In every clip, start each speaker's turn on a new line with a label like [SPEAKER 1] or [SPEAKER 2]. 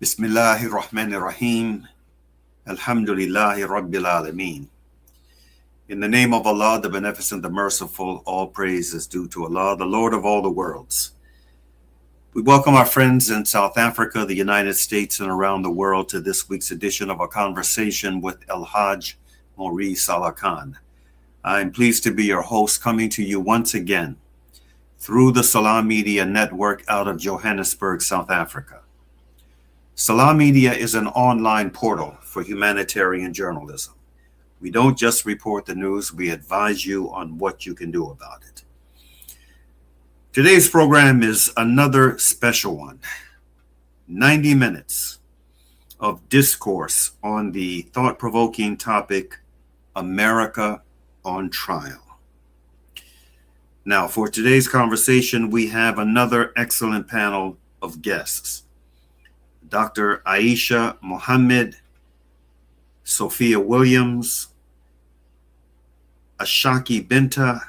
[SPEAKER 1] Bismillahir Rahmanir Rahim. Alhamdulillahi Rabbil Alameen. In the name of Allah, the Beneficent, the Merciful, all praise is due to Allah, the Lord of all the worlds. We welcome our friends in South Africa, the United States, and around the world to this week's edition of A Conversation with El-Hajj Mauri Saalakhan. I'm pleased to be your host, coming to you once again through the Salam Media Network out of Johannesburg, South Africa. Salam Media is an online portal for humanitarian journalism. We don't just report the news, we advise you on what you can do about it. Today's program is another special one. 90 minutes of discourse on the thought-provoking topic, America on Trial. Now, for today's conversation, we have another excellent panel of guests. Dr. Aisha Muhammad, Sophia Williams, Ashaki Benta,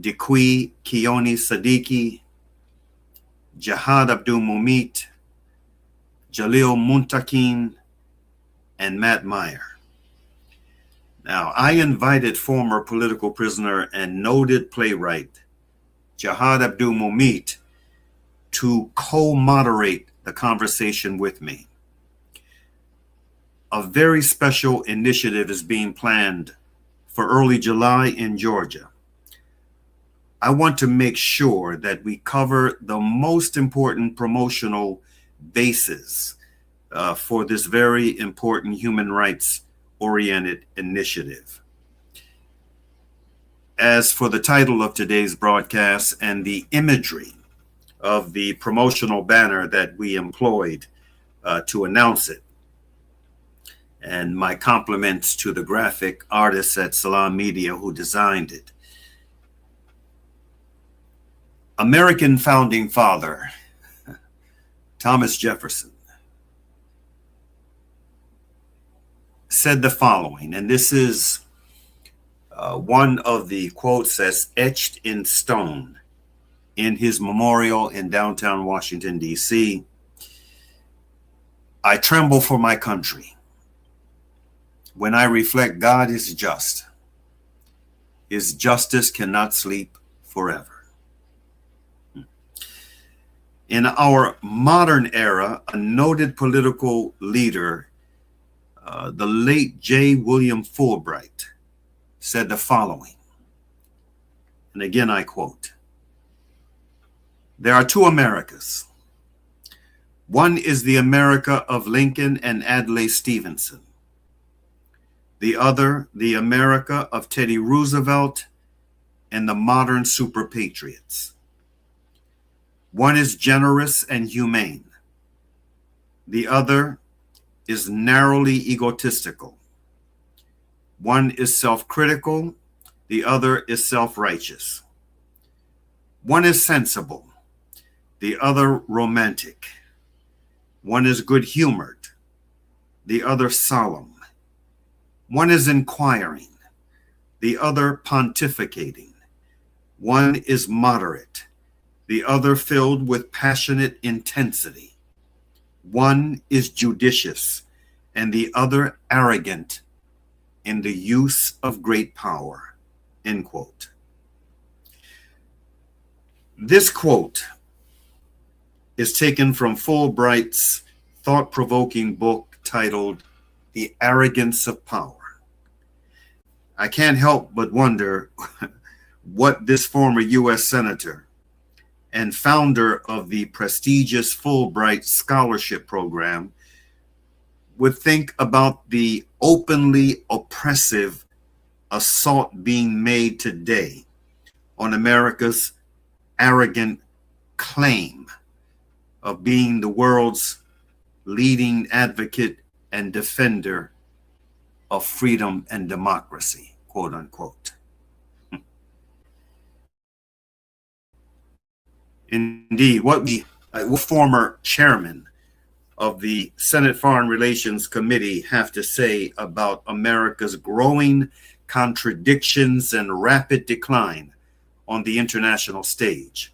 [SPEAKER 1] Dequi Kioni-Sadiki, Jihad Abdul Mumit, Jalil Muntaqim, and Matt Meyer. Now, I invited former political prisoner and noted playwright Jihad Abdul Mumit to co-moderate the conversation with me. A very special initiative is being planned for early July in Georgia. I want to make sure that we cover the most important promotional bases for this very important human rights-oriented initiative. As for the title of today's broadcast and the imagery of the promotional banner that we employed to announce it, and my compliments to the graphic artists at Salam Media who designed it. American founding father, Thomas Jefferson, said the following, and this is one of the quotes that's etched in stone in his memorial in downtown Washington, D.C. I tremble for my country. When I reflect, God is just. His justice cannot sleep forever. In our modern era, a noted political leader, the late J. William Fulbright, said the following, and again I quote, "There are two Americas. One is the America of Lincoln and Adlai Stevenson. The other, the America of Teddy Roosevelt and the modern super patriots. One is generous and humane. The other is narrowly egotistical. One is self-critical. The other is self-righteous. One is sensible. The other romantic. One is good-humored. The other solemn. One is inquiring, the other pontificating. One is moderate, the other filled with passionate intensity. One is judicious, and the other arrogant in the use of great power." End quote. This quote is taken from Fulbright's thought-provoking book titled The Arrogance of Power. I can't help but wonder what this former U.S. Senator and founder of the prestigious Fulbright Scholarship Program would think about the openly oppressive assault being made today on America's arrogant claim of being the world's leading advocate and defender of freedom and democracy, quote unquote. Indeed, what former chairman of the Senate Foreign Relations Committee have to say about America's growing contradictions and rapid decline on the international stage?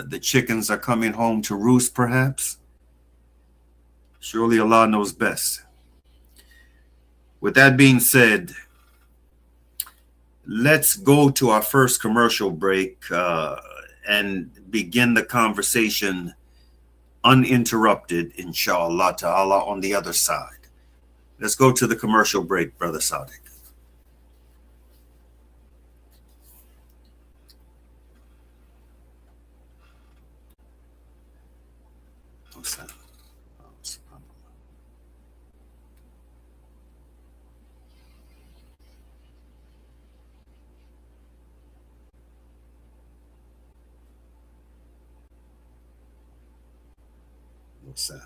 [SPEAKER 1] the chickens are coming home to roost, perhaps. Surely Allah knows best. With that being said, let's go to our first commercial break and begin the conversation uninterrupted, inshallah ta'ala, on the other side. Let's go to the commercial break, Brother Sadiq. What's that? What's that?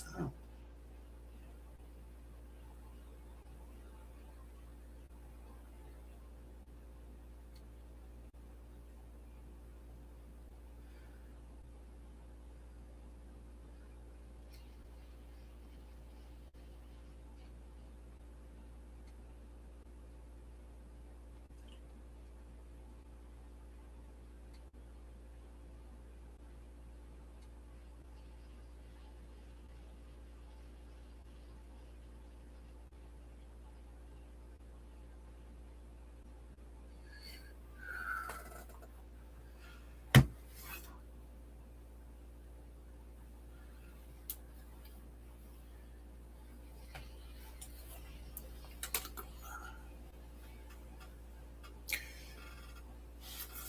[SPEAKER 1] So.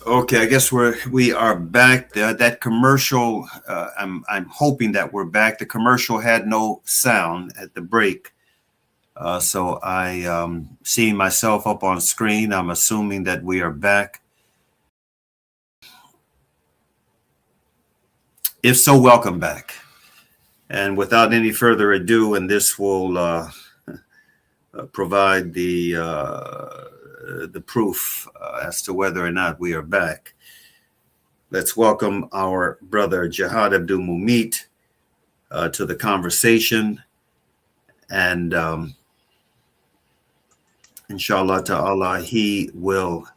[SPEAKER 1] Okay, I guess we are back. That commercial, I'm hoping that we're back. The commercial had no sound at the break, so I seeing myself up on screen. I'm assuming that we are back. If so, welcome back. And without any further ado, and this will provide the proof as to whether or not we are back. Let's welcome our brother Jihad Abdul Mumit to the conversation, and inshallah ta'ala he will.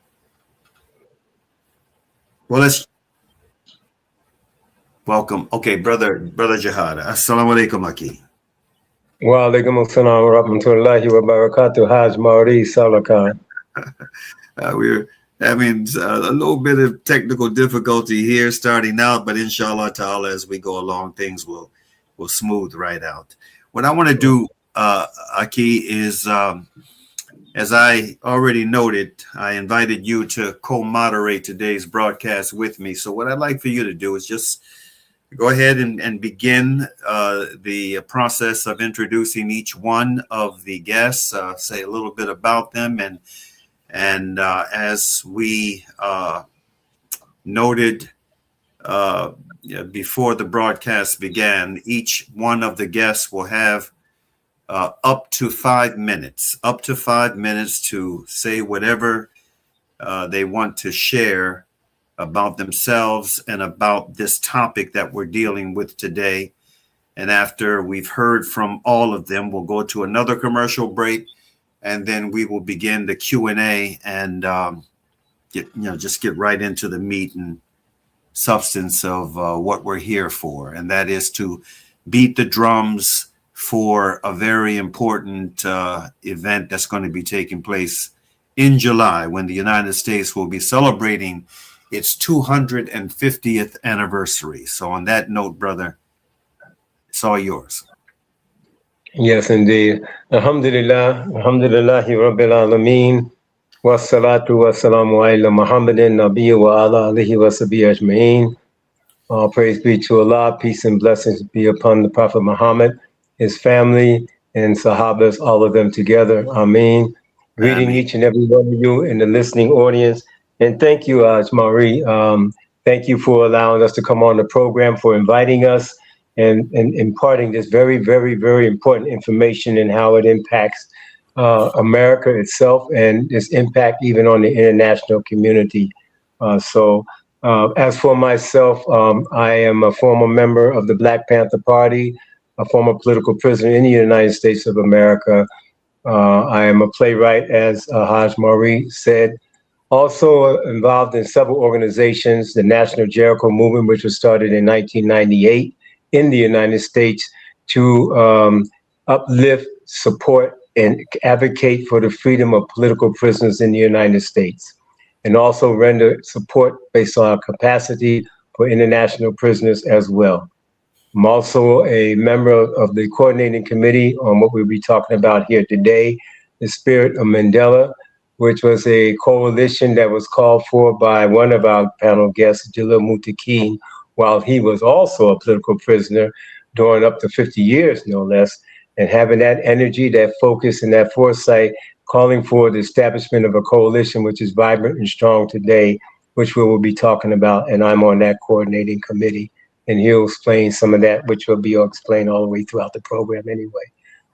[SPEAKER 1] Well, let's welcome. Okay, brother Jihad. Assalamu alaikum, Aki.
[SPEAKER 2] Wa alaikum assalam wa rahmatullahi wa barakatuh. Hajj Mauri Saalakhan.
[SPEAKER 1] We're having a little bit of technical difficulty here starting out, but inshallah ta'ala, as we go along, things will smooth right out. What I want to do, Aki, is, as I already noted, I invited you to co-moderate today's broadcast with me. So what I'd like for you to do is just go ahead and begin the process of introducing each one of the guests, say a little bit about them, and as we noted before the broadcast began, each one of the guests will have up to 5 minutes to say whatever they want to share about themselves and about this topic that we're dealing with today. And after we've heard from all of them, we'll go to another commercial break, and then we will begin the Q&A and just get right into the meat and substance of what we're here for, and that is to beat the drums for a very important event that's going to be taking place in July, when the United States will be celebrating its 250th anniversary. So on that note, brother, it's all yours.
[SPEAKER 2] Yes, indeed. Alhamdulillah, alhamdulillahi rabbil alameen, wassalatu wassalamu ala Muhammadin nabiyyi wa ala alihi wa sahbihi ajma'in. All praise be to Allah, peace and blessings be upon the Prophet Muhammad, his family, and Sahabas, all of them together. Ameen. Greeting
[SPEAKER 1] Ameen.
[SPEAKER 2] each and every one of you in the listening audience. And thank you, Hajj Mauri. Thank you for allowing us to come on the program, for inviting us and imparting this very, very, very important information and how it impacts America itself and its impact even on the international community. As for myself, I am a former member of the Black Panther Party, a former political prisoner in the United States of America. I am a playwright, as Hajj Mauri said. Also involved in several organizations, the National Jericho Movement, which was started in 1998 in the United States to uplift, support, and advocate for the freedom of political prisoners in the United States, and also render support based on our capacity for international prisoners as well. I'm also a member of the coordinating committee on what we'll be talking about here today, the Spirit of Mandela, which was a coalition that was called for by one of our panel guests, Jalil Muntaqim, while he was also a political prisoner during up to 50 years, no less, and having that energy, that focus, and that foresight, calling for the establishment of a coalition which is vibrant and strong today, which we will be talking about, and I'm on that coordinating committee. And he'll explain some of that, which will be explained all the way throughout the program anyway.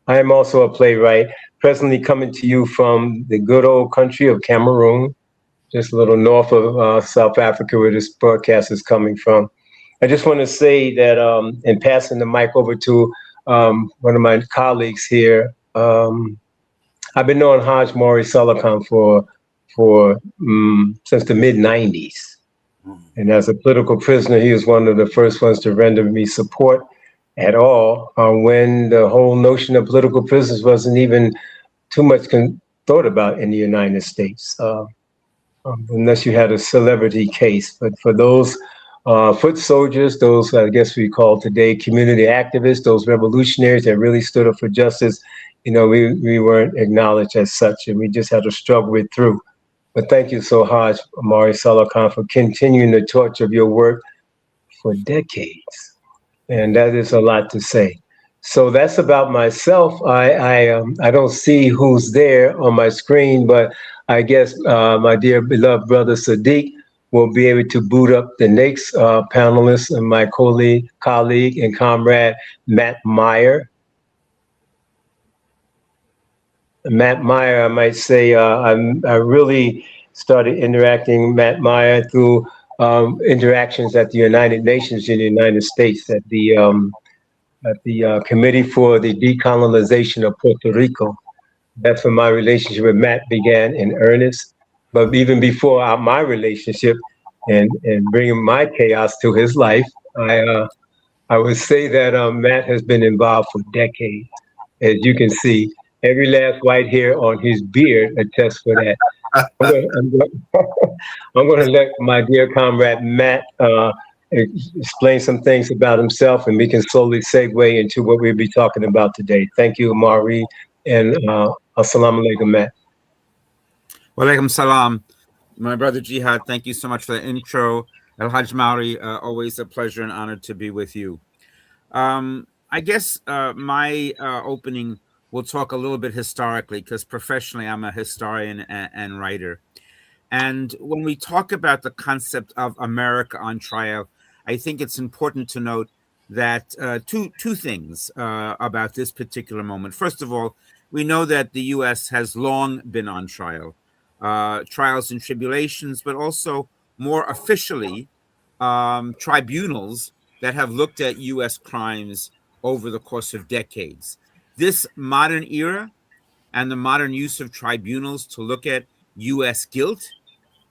[SPEAKER 2] I am also a playwright, presently coming to you from the good old country of Cameroon, just a little north of South Africa, where this broadcast is coming from. I just want to say that in passing the mic over to one of my colleagues here, I've been knowing Hajj Mauri Saalakhan for since the mid-90s. And as a political prisoner, he was one of the first ones to render me support at all when the whole notion of political prisoners wasn't even too much thought about in the United States, unless you had a celebrity case. But for those foot soldiers, those I guess we call today community activists, those revolutionaries that really stood up for justice, we weren't acknowledged as such, and we just had to struggle it through. But thank you so Hajj Mauri Saalakhan for continuing the torch of your work for decades. And that is a lot to say. So that's about myself. I don't see who's there on my screen, but I guess my dear beloved brother Sadiq will be able to boot up the next panelist and my colleague and comrade, Matt Meyer. Matt Meyer, I might say, I really started interacting with Matt Meyer through interactions at the United Nations in the United States at the Committee for the Decolonization of Puerto Rico. That's when my relationship with Matt began in earnest. But even before my relationship and bringing my chaos to his life, I would say that Matt has been involved for decades, as you can see. Every last white hair on his beard attests for that. I'm going to let my dear comrade Matt explain some things about himself, and we can slowly segue into what we'll be talking about today. Thank you, Mauri, and assalamu alaikum, Matt.
[SPEAKER 3] Wa alaikum salam. My brother Jihad, thank you so much for the intro. El-Hajj Mauri, always a pleasure and honor to be with you. I guess my opening will talk a little bit historically, because professionally I'm a historian and writer. And when we talk about the concept of America on trial, I think it's important to note that two things about this particular moment. First of all, we know that the U.S. has long been on trial, trials and tribulations, but also more officially tribunals that have looked at U.S. crimes over the course of decades. This modern era and the modern use of tribunals to look at U.S. guilt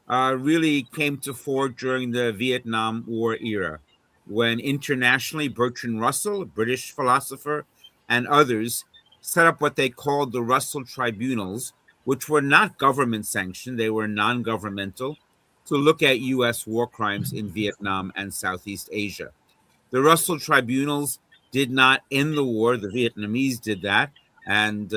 [SPEAKER 3] really came to fore during the Vietnam War era, when internationally Bertrand Russell, a British philosopher, and others set up what they called the Russell Tribunals, which were not government sanctioned, they were non-governmental, to look at U.S. war crimes in Vietnam and Southeast Asia. The Russell Tribunals did not end the war. The Vietnamese did that, and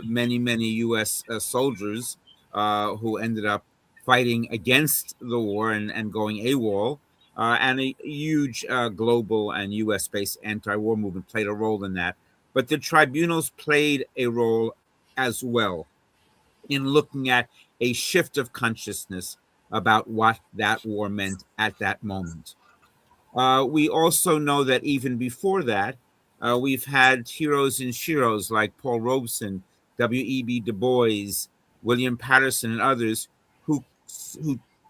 [SPEAKER 3] many U.S. soldiers who ended up fighting against the war and going AWOL, and a huge global and U.S.-based anti-war movement played a role in that. but the tribunals played a role as well in looking at a shift of consciousness about what that war meant at that moment. We also know that even before that, we've had heroes and sheroes like Paul Robeson, W.E.B. Du Bois, William Patterson, and others who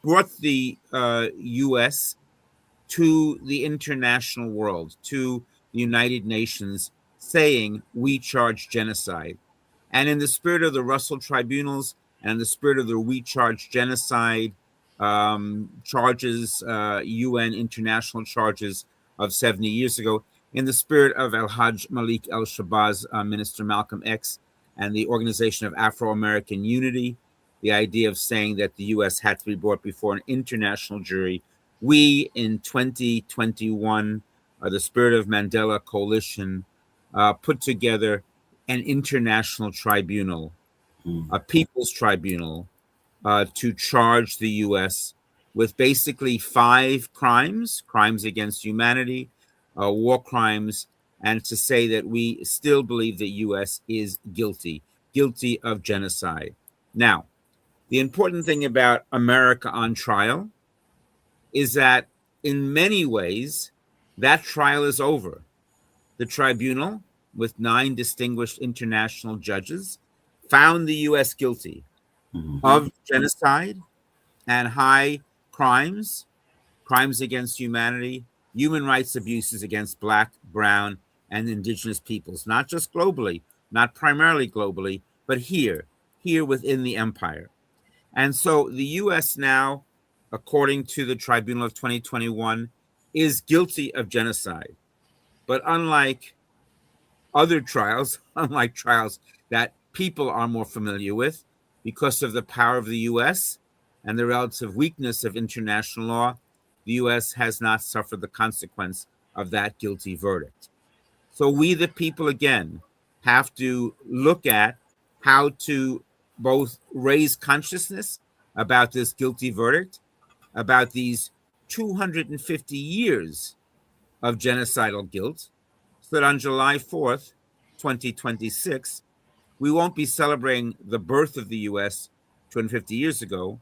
[SPEAKER 3] brought the U.S. to the international world, to the United Nations, saying, we charge genocide. And in the spirit of the Russell tribunals and in the spirit of the we charge genocide charges, UN international charges of 70 years ago, in the spirit of El-Hajj Malik El-Shabazz, Minister Malcolm X, and the Organization of Afro-American Unity, the idea of saying that the U.S. had to be brought before an international jury. We, in 2021, the Spirit of Mandela Coalition, put together an international tribunal, a people's tribunal, to charge the U.S. with basically 5 crimes against humanity, war crimes, and to say that we still believe the U.S. is guilty of genocide. Now, the important thing about America on trial is that in many ways, that trial is over. The tribunal, with 9 distinguished international judges, found the U.S. guilty of genocide and high crimes against humanity, human rights abuses against Black, brown, and indigenous peoples, not just globally, not primarily globally, but here within the empire. And so the U.S. now, according to the Tribunal of 2021, is guilty of genocide. But unlike other trials, unlike trials that people are more familiar with, because of the power of the U.S. and the relative weakness of international law, the U.S. has not suffered the consequence of that guilty verdict. So we, the people, again, have to look at how to both raise consciousness about this guilty verdict, about these 250 years of genocidal guilt, so that on July 4th, 2026, we won't be celebrating the birth of the U.S. 250 years ago.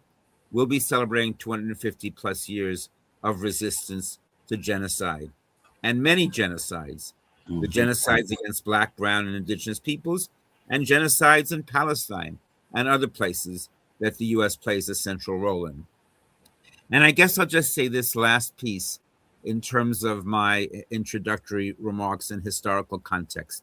[SPEAKER 3] We'll be celebrating 250 plus years of resistance to genocide and many genocides, the genocides against Black, brown, and indigenous peoples, and genocides in Palestine and other places that the U.S. plays a central role in. And I guess I'll just say this last piece in terms of my introductory remarks and historical context.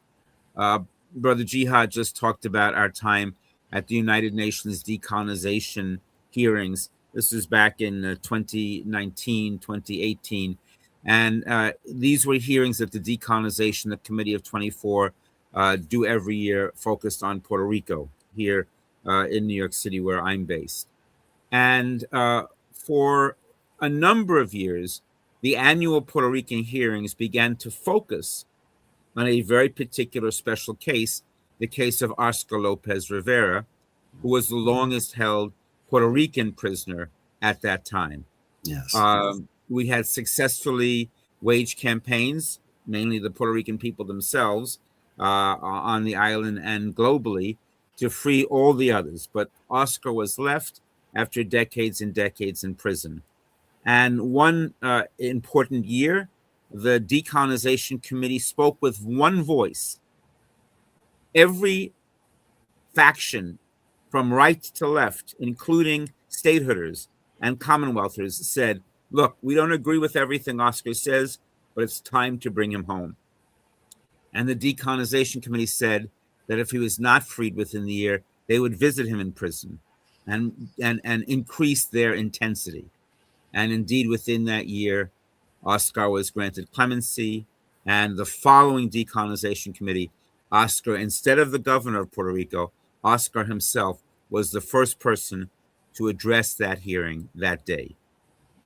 [SPEAKER 3] Brother Jihad just talked about our time at the United Nations decolonization hearings. This was back in 2019, 2018. And these were hearings that the decolonization, the Committee of 24, do every year, focused on Puerto Rico here in New York City, where I'm based. And for a number of years, the annual Puerto Rican hearings began to focus on a very particular special case, the case of Oscar Lopez Rivera, who was the longest held Puerto Rican prisoner at that time.
[SPEAKER 1] Yes.
[SPEAKER 3] We had successfully waged campaigns, mainly the Puerto Rican people themselves, on the island and globally, to free all the others. But Oscar was left after decades and decades in prison. And one important year, the Decolonization Committee spoke with one voice. Every faction from right to left, including statehooders and commonwealthers, said, look, we don't agree with everything Oscar says, but it's time to bring him home. And the Decolonization Committee said that if he was not freed within the year, they would visit him in prison and increase their intensity. And indeed, within that year, Oscar was granted clemency. And the following Decolonization Committee, Oscar, instead of the governor of Puerto Rico, Oscar himself was the first person to address that hearing that day.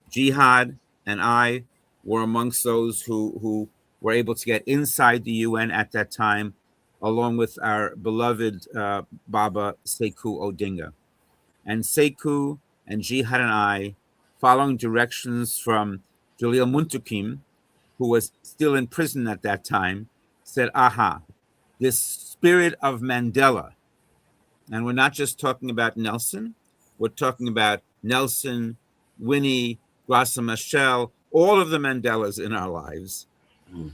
[SPEAKER 3] Jihad and I were amongst those who were able to get inside the UN at that time, along with our beloved Baba Sekou Odinga. And Sekou and Jihad and I, following directions from Jalil Muntaqim, who was still in prison at that time, said, aha, this spirit of Mandela. And we're not just talking about Nelson, we're talking about Nelson, Winnie, Graça Machel, all of the Mandelas in our lives,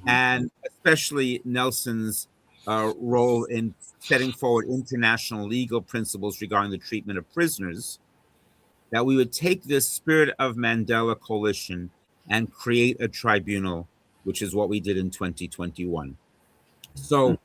[SPEAKER 3] and especially Nelson's role in setting forward international legal principles regarding the treatment of prisoners, that we would take this Spirit of Mandela coalition and create a tribunal, which is what we did in 2021. So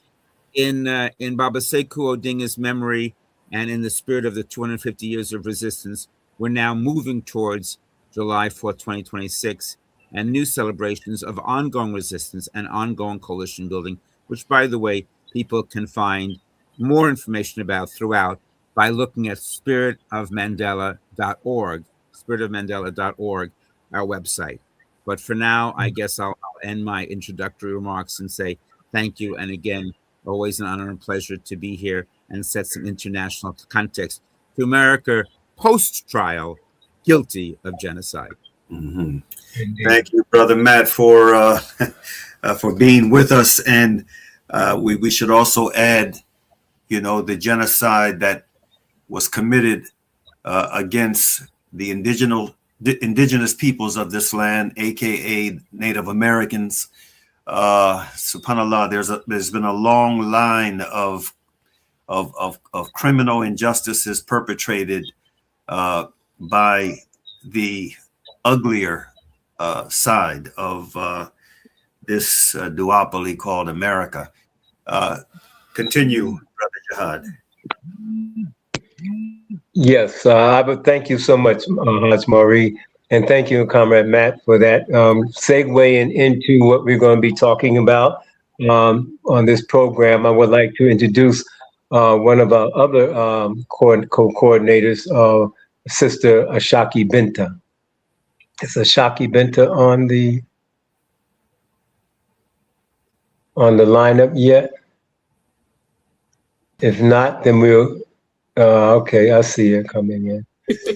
[SPEAKER 3] in Baba Sekou Odinga's memory and in the spirit of the 250 years of resistance, we're now moving towards July 4th, 2026, and new celebrations of ongoing resistance and ongoing coalition building, which, by the way, people can find more information about throughout by looking at spiritofmandela.org, spiritofmandela.org, our website. But for now, I guess I'll end my introductory remarks and say thank you. And again, always an honor and pleasure to be here and set some international context to America post-trial guilty of genocide.
[SPEAKER 1] Thank you, Brother Matt, for being with us. And we should also add, the genocide that was committed against the indigenous peoples of this land, aka Native Americans. SubhanAllah, there's been a long line of criminal injustices perpetrated by the uglier side of this duopoly called America. Continue, Brother Jihad.
[SPEAKER 2] Yes, I would thank you so much, Hajj Mauri, and thank you, Comrade Matt, for that segue into what we're going to be talking about on this program. I would like to introduce one of our other co-coordinators, Sister Ashaki Benta. Is Ashaki Benta on the lineup yet? If not, then we'll. Okay, I see her coming in.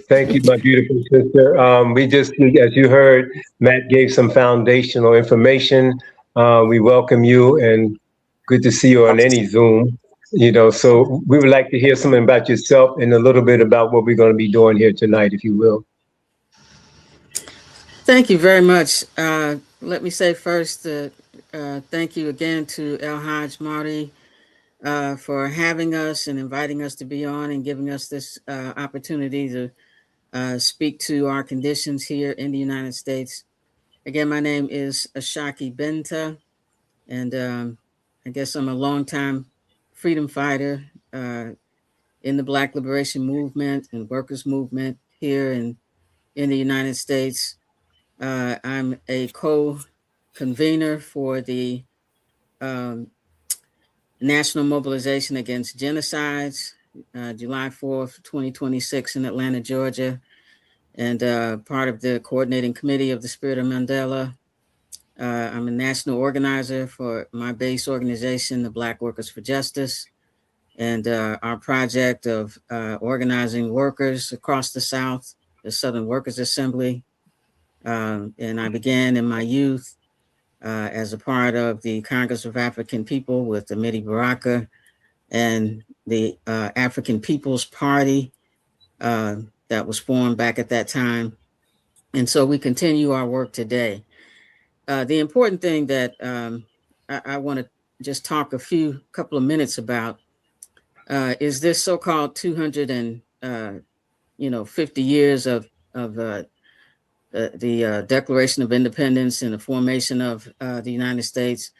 [SPEAKER 2] Thank you, my beautiful sister. We just, as you heard, Matt gave some foundational information. We welcome you and good to see you on any Zoom. So we would like to hear something about yourself and a little bit about what we're going to be doing here tonight, if you will.
[SPEAKER 4] Thank you very much. Let me say first, thank you again to El-Hajj Mauri for having us and inviting us to be on and giving us this opportunity to speak to our conditions here in the United States. Again, my name is Ashaki Benta, and I guess I'm a longtime freedom fighter in the Black Liberation Movement and workers' movement here in the United States. I'm a co-convener for the National Mobilization Against Genocides, July 4th, 2026 in Atlanta, Georgia, and part of the coordinating committee of the Spirit of Mandela. I'm a national organizer for my base organization, the Black Workers for Justice, and our project of organizing workers across the South, the Southern Workers Assembly. And I began in my youth as a part of the Congress of African People with Amiri Baraka and the African People's Party that was formed back at that time. And so we continue our work today. The important thing that I want to just talk couple of minutes about is this so-called 250 years of the Declaration of Independence and the formation of the United States.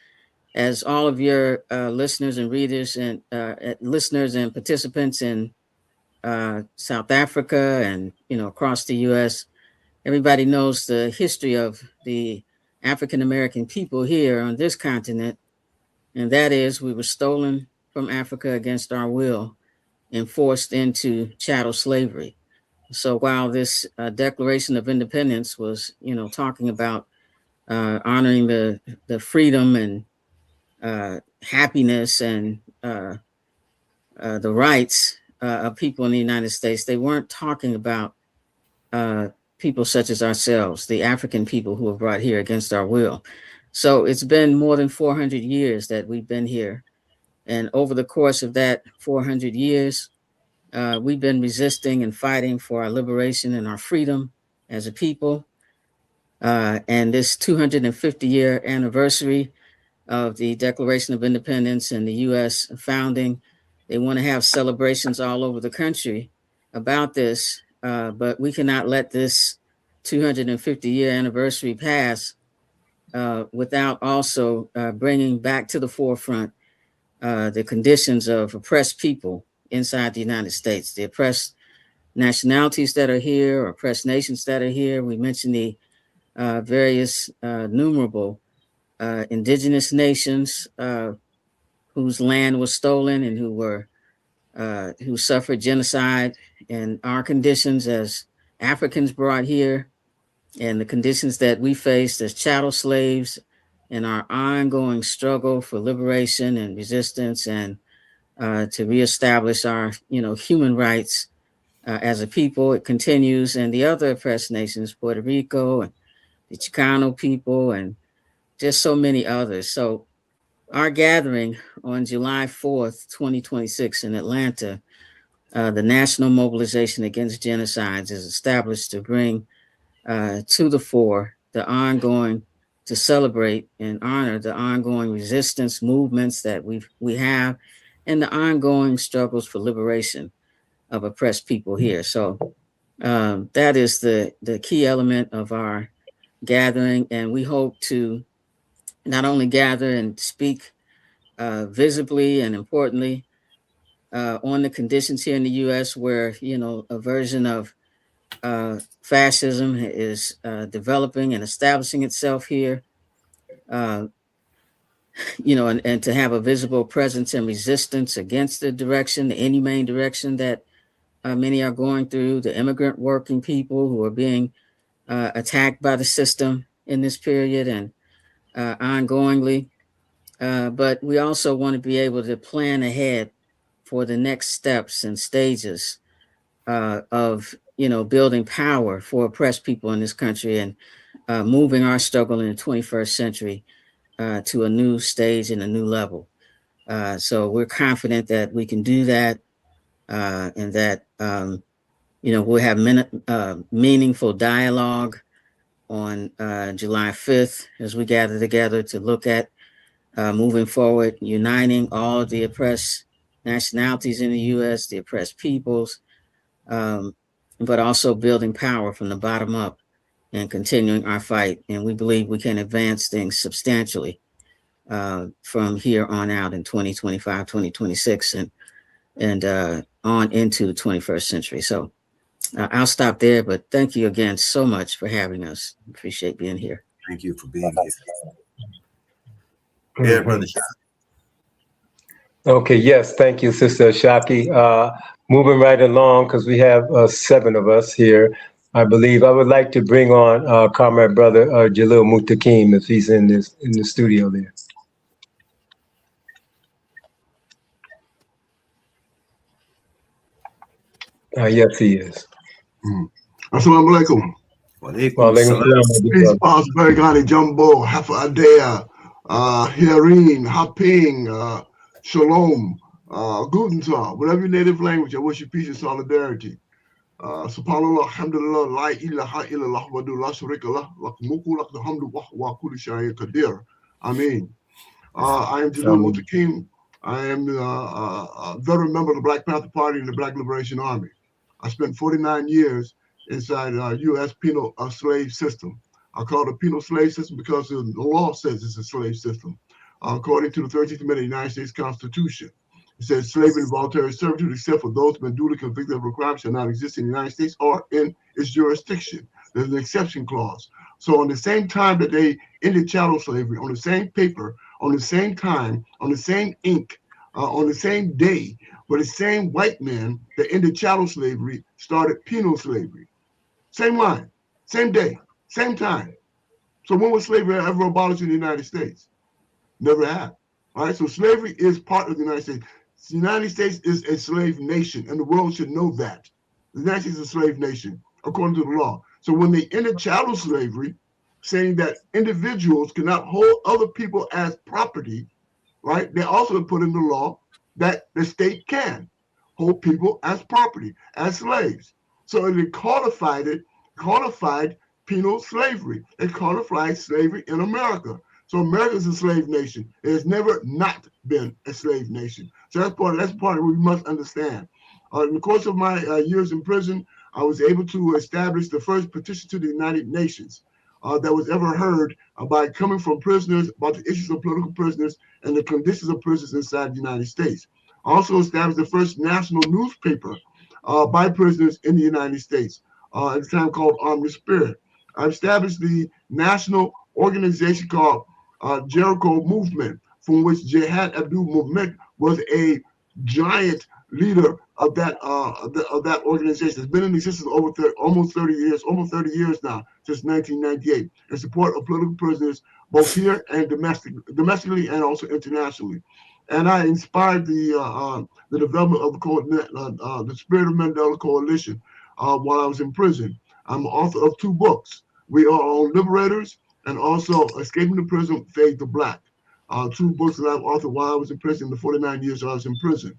[SPEAKER 4] As all of your listeners and readers and listeners and participants in South Africa and across the U.S., everybody knows the history of the African American people here on this continent, and that is we were stolen from Africa against our will and forced into chattel slavery. So while this Declaration of Independence was, talking about honoring the freedom and happiness and the rights of people in the United States, they weren't talking about people such as ourselves, the African people who were brought here against our will. So it's been more than 400 years that we've been here And over the course of that 400 years, we've been resisting and fighting for our liberation and our freedom as a people. And this 250-year anniversary of the Declaration of Independence and the U.S. founding, they want to have celebrations all over the country about this, but we cannot let this 250-year anniversary pass without also bringing back to the forefront the conditions of oppressed people inside the United States, the oppressed nationalities that are here, or oppressed nations that are here. We mentioned the various numerable indigenous nations whose land was stolen and who suffered genocide, and our conditions as Africans brought here, and the conditions that we faced as chattel slaves, and our ongoing struggle for liberation and resistance, and to reestablish our human rights as a people. It continues, and the other oppressed nations, Puerto Rico and the Chicano people, and just so many others. So our gathering on July 4th, 2026 in Atlanta, the National Mobilization Against Genocides, is established to bring to the fore to celebrate and honor the ongoing resistance movements that we have, and the ongoing struggles for liberation of oppressed people here. So that is the key element of our gathering, and we hope to not only gather and speak visibly and importantly on the conditions here in the U.S., where a version of fascism is developing and establishing itself here, and to have a visible presence and resistance against the inhumane direction that many are going through, the immigrant working people who are being attacked by the system in this period and ongoingly. But we also want to be able to plan ahead for the next steps and stages of building power for oppressed people in this country, and moving our struggle in the 21st century to a new stage and a new level. So we're confident that we can do that, and that we'll have meaningful dialogue on July 5th as we gather together to look at moving forward, uniting all of the oppressed nationalities in the U.S., the oppressed peoples, but also building power from the bottom up and continuing our fight. And we believe we can advance things substantially from here on out in 2025, 2026, and on into the 21st century. So I'll stop there, but thank you again so much for having us. Appreciate being here.
[SPEAKER 1] Thank you for being here. Yeah, Brother Shah.
[SPEAKER 2] Okay, yes, thank you, Sister Ashaki. Moving right along, because we have 7 of us here, I believe. I would like to bring on Comrade Brother Jalil Muntaqim, if he's in the studio there. Yes, he is.
[SPEAKER 5] Assalamu alaikum. Peace, Boss Bergani, Jumbo, Hafa Adea, Herin, Haping, Shalom, Guten Tag, whatever your native language. I wish you peace and solidarity. Subhanallah, alhamdulillah, la ilaha illallah, wa la sharika lah, lak mulku, lak alhamdu, wa kulli shay'in qadir. Amen. I am Jalil Muntaqim. I am a veteran member of the Black Panther Party and the Black Liberation Army. I spent 49 years inside U.S. penal slave system. I call it a penal slave system because the law says it's a slave system. According to the 13th Amendment of the United States Constitution, it says slavery and voluntary servitude, except for those who have been duly convicted of a crime, shall not exist in the United States or in its jurisdiction. There's an exception clause. So on the same time that they ended chattel slavery, on the same paper, on the same time, on the same ink, on the same day, where the same white men that ended chattel slavery started penal slavery. Same line, same day, same time. So when was slavery ever abolished in the United States? Never have. All right, so slavery is part of the United States. The United States is a slave nation, and the world should know that. The United States is a slave nation, according to the law. So when they ended chattel slavery, saying that individuals cannot hold other people as property, right? They also put in the law that the state can hold people as property, as slaves. So it codified penal slavery. It codified slavery in America. So America is a slave nation. It has never not been a slave nation. So that's part of we must understand. In the course of my years in prison, I was able to establish the first petition to the United Nations that was ever heard by coming from prisoners about the issues of political prisoners and the conditions of prisoners inside the United States. I also established the first national newspaper by prisoners in the United States at the time called Armed Spirit. I established the national organization called Jericho Movement, from which Jihad Abdul Mumit was a giant leader of that organization. It's been in existence over almost 30 years now, since 1998, in support of political prisoners, both here and domestically and also internationally. And I inspired the development of the Spirit of Mandela Coalition while I was in prison. I'm author of 2 books. We Are All Liberators and also Escaping the Prison, Fade to Black. 2 books that I've authored while I was in prison, the 49 years I was in prison.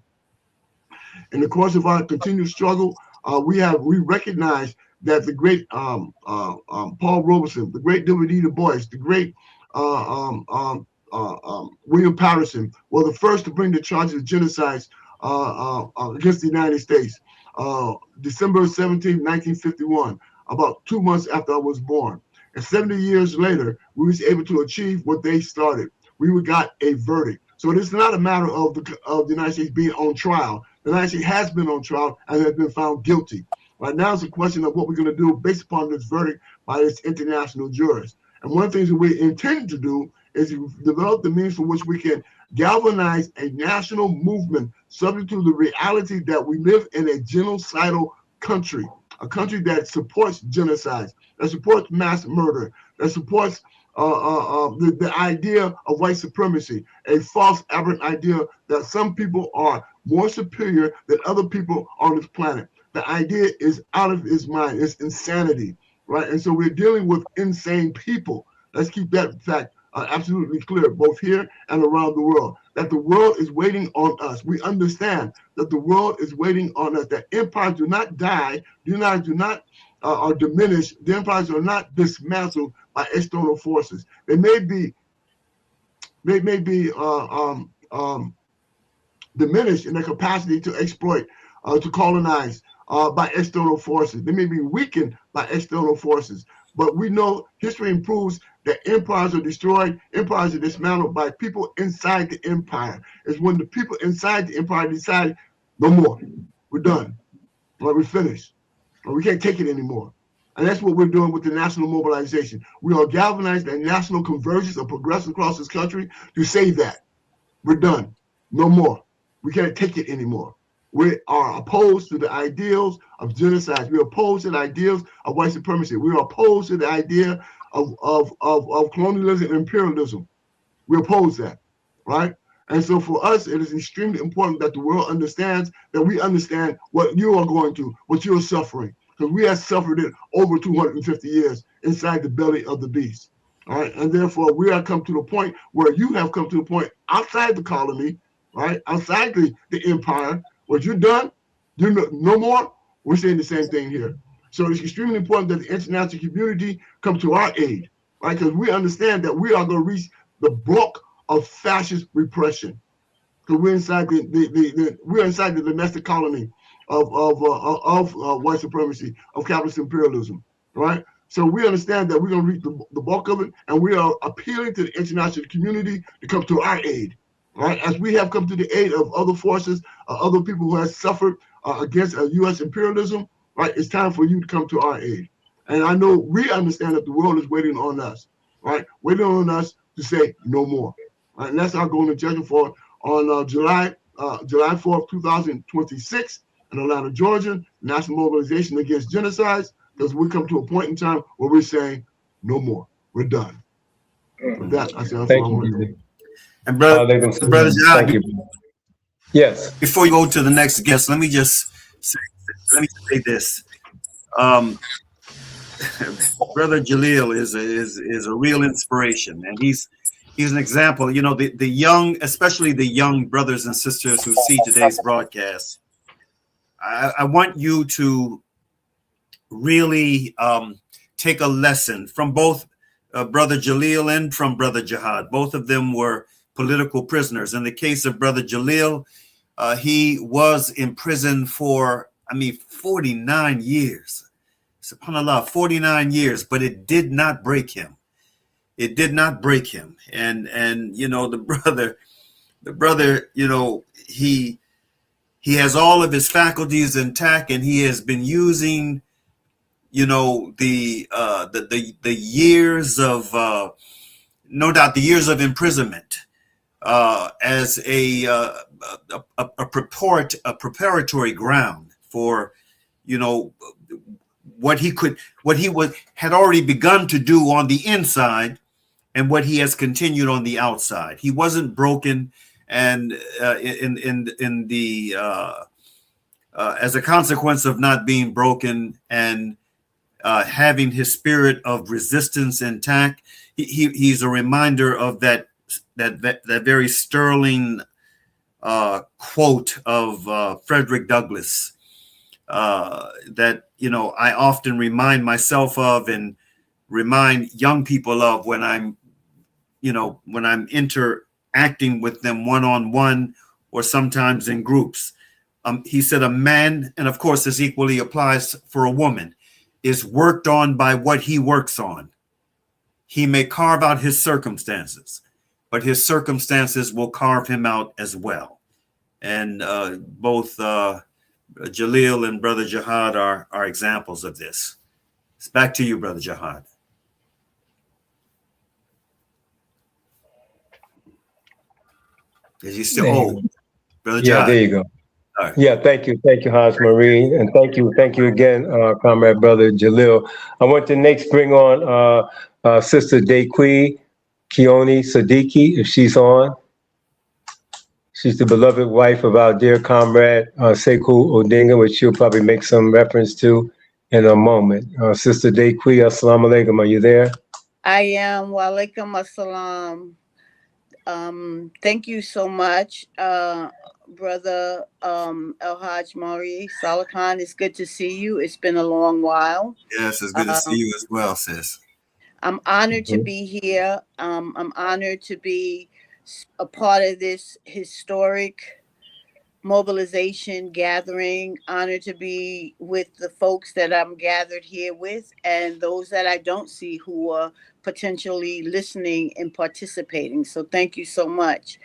[SPEAKER 5] In the course of our continued struggle, we recognize that the great Paul Robeson, the great W.E. Du Bois, the great William Patterson were the first to bring the charges of genocides against the United States. December 17, 1951, about 2 months after I was born. And 70 years later, we was able to achieve what they started. We got a verdict. So it's not a matter of the United States being on trial. The United States has been on trial and has been found guilty. Right now, it's a question of what we're going to do based upon this verdict by its international jurors. And one of the things that we intend to do is develop the means for which we can galvanize a national movement subject to the reality that we live in a genocidal country, a country that supports genocide, that supports mass murder, that supports the idea of white supremacy, a false, aberrant idea that some people are more superior than other people on this planet. The idea is out of its mind. It's insanity, right? And so we're dealing with insane people. Let's keep that fact absolutely clear, both here and around the world, that the world is waiting on us. We understand that the world is waiting on us, that empires do not die, are diminished. The empires are not dismantled by external forces. They may be diminished in their capacity to exploit, to colonize by external forces. They may be weakened by external forces. But we know history proves that empires are destroyed, empires are dismantled by people inside the empire. It's when the people inside the empire decide, no more, we're done, or we're finished, or we can't take it anymore. And that's what we're doing with the national mobilization. We are galvanizing a national convergence of progressive across this country to say that we're done, no more. We can't take it anymore. We are opposed to the ideals of genocide. We are opposed to the ideals of white supremacy. We are opposed to the idea of colonialism and imperialism. We oppose that, right? And so for us, it is extremely important that the world understands, that we understand what you are going through, what you're suffering, because we have suffered it over 250 years inside the belly of the beast, all right? And therefore, we have come to the point where you have come to the point outside the colony, right? Outside the empire, what you're done, no more. We're saying the same thing here. So it's extremely important that the international community come to our aid, right? Because we understand that we are going to reach the bulk of fascist repression, because we're inside the domestic colony of white supremacy, of capitalist imperialism, right? So we understand that we're going to reach the bulk of it, and we are appealing to the international community to come to our aid. Right, as we have come to the aid of other forces, other people who have suffered against U.S. imperialism, right? It's time for you to come to our aid. And I know we understand that the world is waiting on us, right? Waiting on us to say no more. Right? And that's our goal and judgment for on July 4th, 2026 in Atlanta, Georgia, National Mobilization Against Genocides, because we come to a point in time where we're saying no more. We're done. With that, I say
[SPEAKER 2] thank you.
[SPEAKER 1] And brother Jihad,
[SPEAKER 2] thank you. Yes.
[SPEAKER 1] Before you go to the next guest, let me say this. Brother Jalil is a real inspiration, and he's he's an example. You know, the young, especially the young brothers and sisters who see today's broadcast. I want you to really take a lesson from both Brother Jalil and from Brother Jihad. Both of them were political prisoners. In the case of Brother Jalil, he was in prison for, 49 years. SubhanAllah, 49 years, but it did not break him. It did not break him. And you know, the brother, you know, he has all of his faculties intact, and he has been using, you know, the years of no doubt the years of imprisonment as a preparatory ground for, you know, what he had already begun to do on the inside, and what he has continued on the outside. He wasn't broken, and as a consequence of not being broken and having his spirit of resistance intact, he's a reminder of that very sterling quote of Frederick Douglass that, you know, I often remind myself of and remind young people of when I'm interacting with them one-on-one or sometimes in groups. He said a man, and of course this equally applies for a woman, is worked on by what he works on. He may carve out his circumstances, but his circumstances will carve him out as well. And both Jalil and Brother Jihad are examples of this. It's back to you, Brother Jihad. Is he still old? Brother Jihad.
[SPEAKER 2] Yeah, there you go.
[SPEAKER 1] Right.
[SPEAKER 2] Yeah, thank you, Hajj Mauri, and thank you again, Comrade Brother Jalil. I want to next bring on Sister Dequi Kioni-Sadiki, if she's on. She's the beloved wife of our dear comrade Sekou Odinga, which she'll probably make some reference to in a moment. Sister Dequi, assalamu alaikum. Are you there?
[SPEAKER 6] I am. Wa alaikum assalam. Thank you so much, Brother El-Hajj Mauri Saalakhan. It's good to see you. It's been a long while.
[SPEAKER 1] Yes, it's good to see you as well, sis.
[SPEAKER 6] I'm honored to be here. I'm honored to be a part of this historic mobilization gathering. Honored to be with the folks that I'm gathered here with, and those that I don't see who are potentially listening and participating. So thank you so much.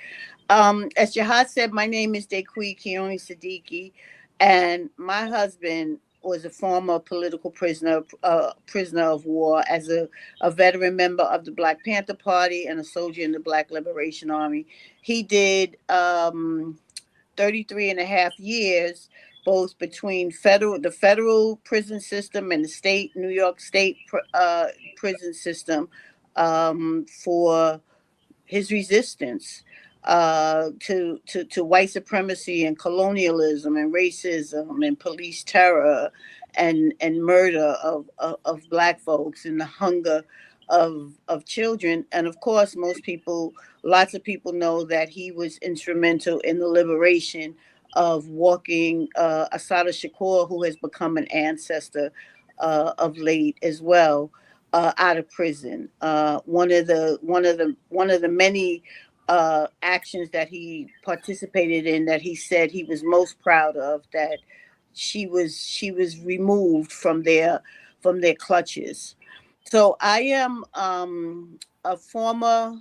[SPEAKER 6] As Jihad said, my name is Dequi Kioni-Sadiki, and my husband was a former political prisoner of war, as a veteran member of the Black Panther Party and a soldier in the Black Liberation Army. He did 33 and a half years, both between the federal prison system and the New York State prison system, for his resistance to white supremacy and colonialism and racism and police terror and murder of Black folks and the hunger of children. And of course, lots of people know that he was instrumental in the liberation of walking Assata Shakur, who has become an ancestor of late as well, out of prison. One of the many actions that he participated in, that he said he was most proud of, that she was removed from their clutches. So I am a former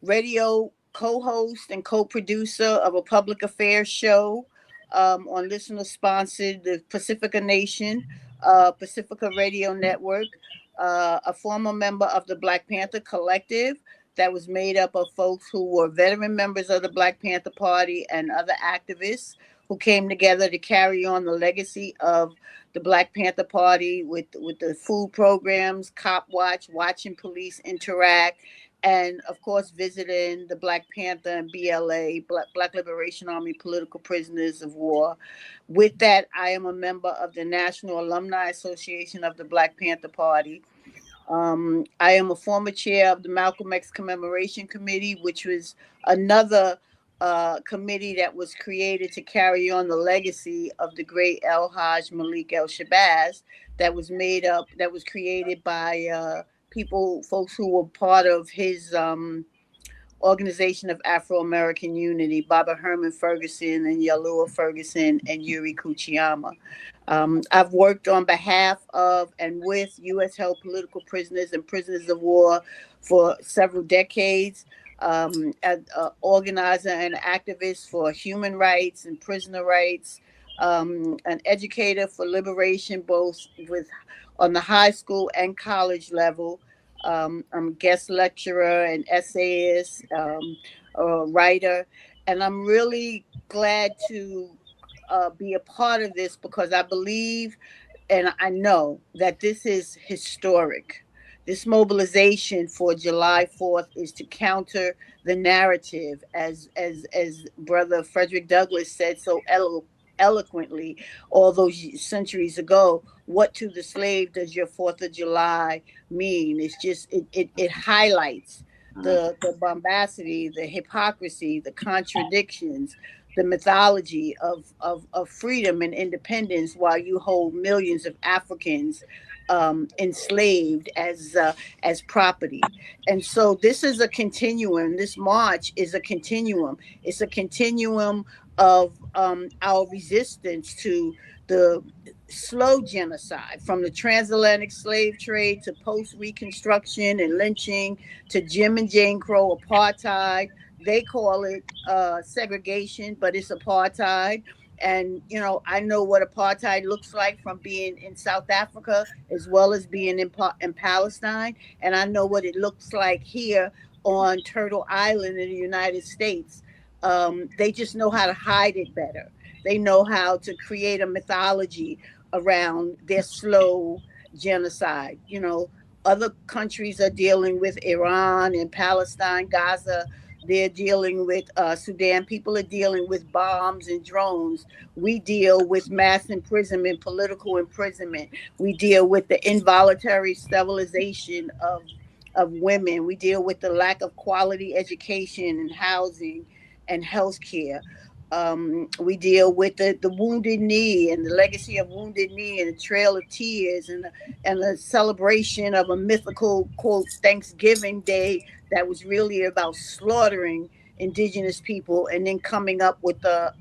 [SPEAKER 6] radio co-host and co-producer of a public affairs show on listener-sponsored the Pacifica Nation, Pacifica Radio Network, a former member of the Black Panther Collective that was made up of folks who were veteran members of the Black Panther Party and other activists who came together to carry on the legacy of the Black Panther Party with the food programs, Cop Watch, Watching Police Interact, and of course visiting the Black Panther and BLA, Black Liberation Army political prisoners of war. With that, I am a member of the National Alumni Association of the Black Panther Party. I am a former chair of the Malcolm X Commemoration Committee, which was another committee that was created to carry on the legacy of the great El-Hajj Malik El-Shabazz, that was created by folks who were part of his Organization of Afro-American Unity, Baba Herman Ferguson and Yalua Ferguson and Yuri Kuchiyama. I've worked on behalf of and with U.S. held political prisoners and prisoners of war for several decades, as an organizer and activist for human rights and prisoner rights, an educator for liberation, both on the high school and college level. I'm a guest lecturer and essayist, a writer, and I'm really glad to be a part of this, because I believe and I know that this is historic. This mobilization for July 4th is to counter the narrative, as Brother Frederick Douglass said so eloquently all those centuries ago. What to the slave does your 4th of July mean? It's just it highlights the bombacity, the hypocrisy, the contradictions, the mythology of freedom and independence, while you hold millions of Africans enslaved as property. And so this is a continuum. This march is a continuum. It's a continuum of our resistance to the slow genocide, from the transatlantic slave trade to post-Reconstruction and lynching to Jim and Jane Crow apartheid. They call it segregation, but it's apartheid. And, I know what apartheid looks like from being in South Africa as well as being in Palestine. And I know what it looks like here on Turtle Island in the United States. They just know how to hide it better. They know how to create a mythology around their slow genocide. Other countries are dealing with Iran and Palestine, Gaza. They're dealing with Sudan. People are dealing with bombs and drones. We deal with mass imprisonment, political imprisonment. We deal with the involuntary sterilization of women. We deal with the lack of quality education and housing and health care. We deal with the Wounded Knee and the legacy of Wounded Knee and the Trail of Tears and the celebration of a mythical, quote, Thanksgiving Day that was really about slaughtering indigenous people, and then coming up with a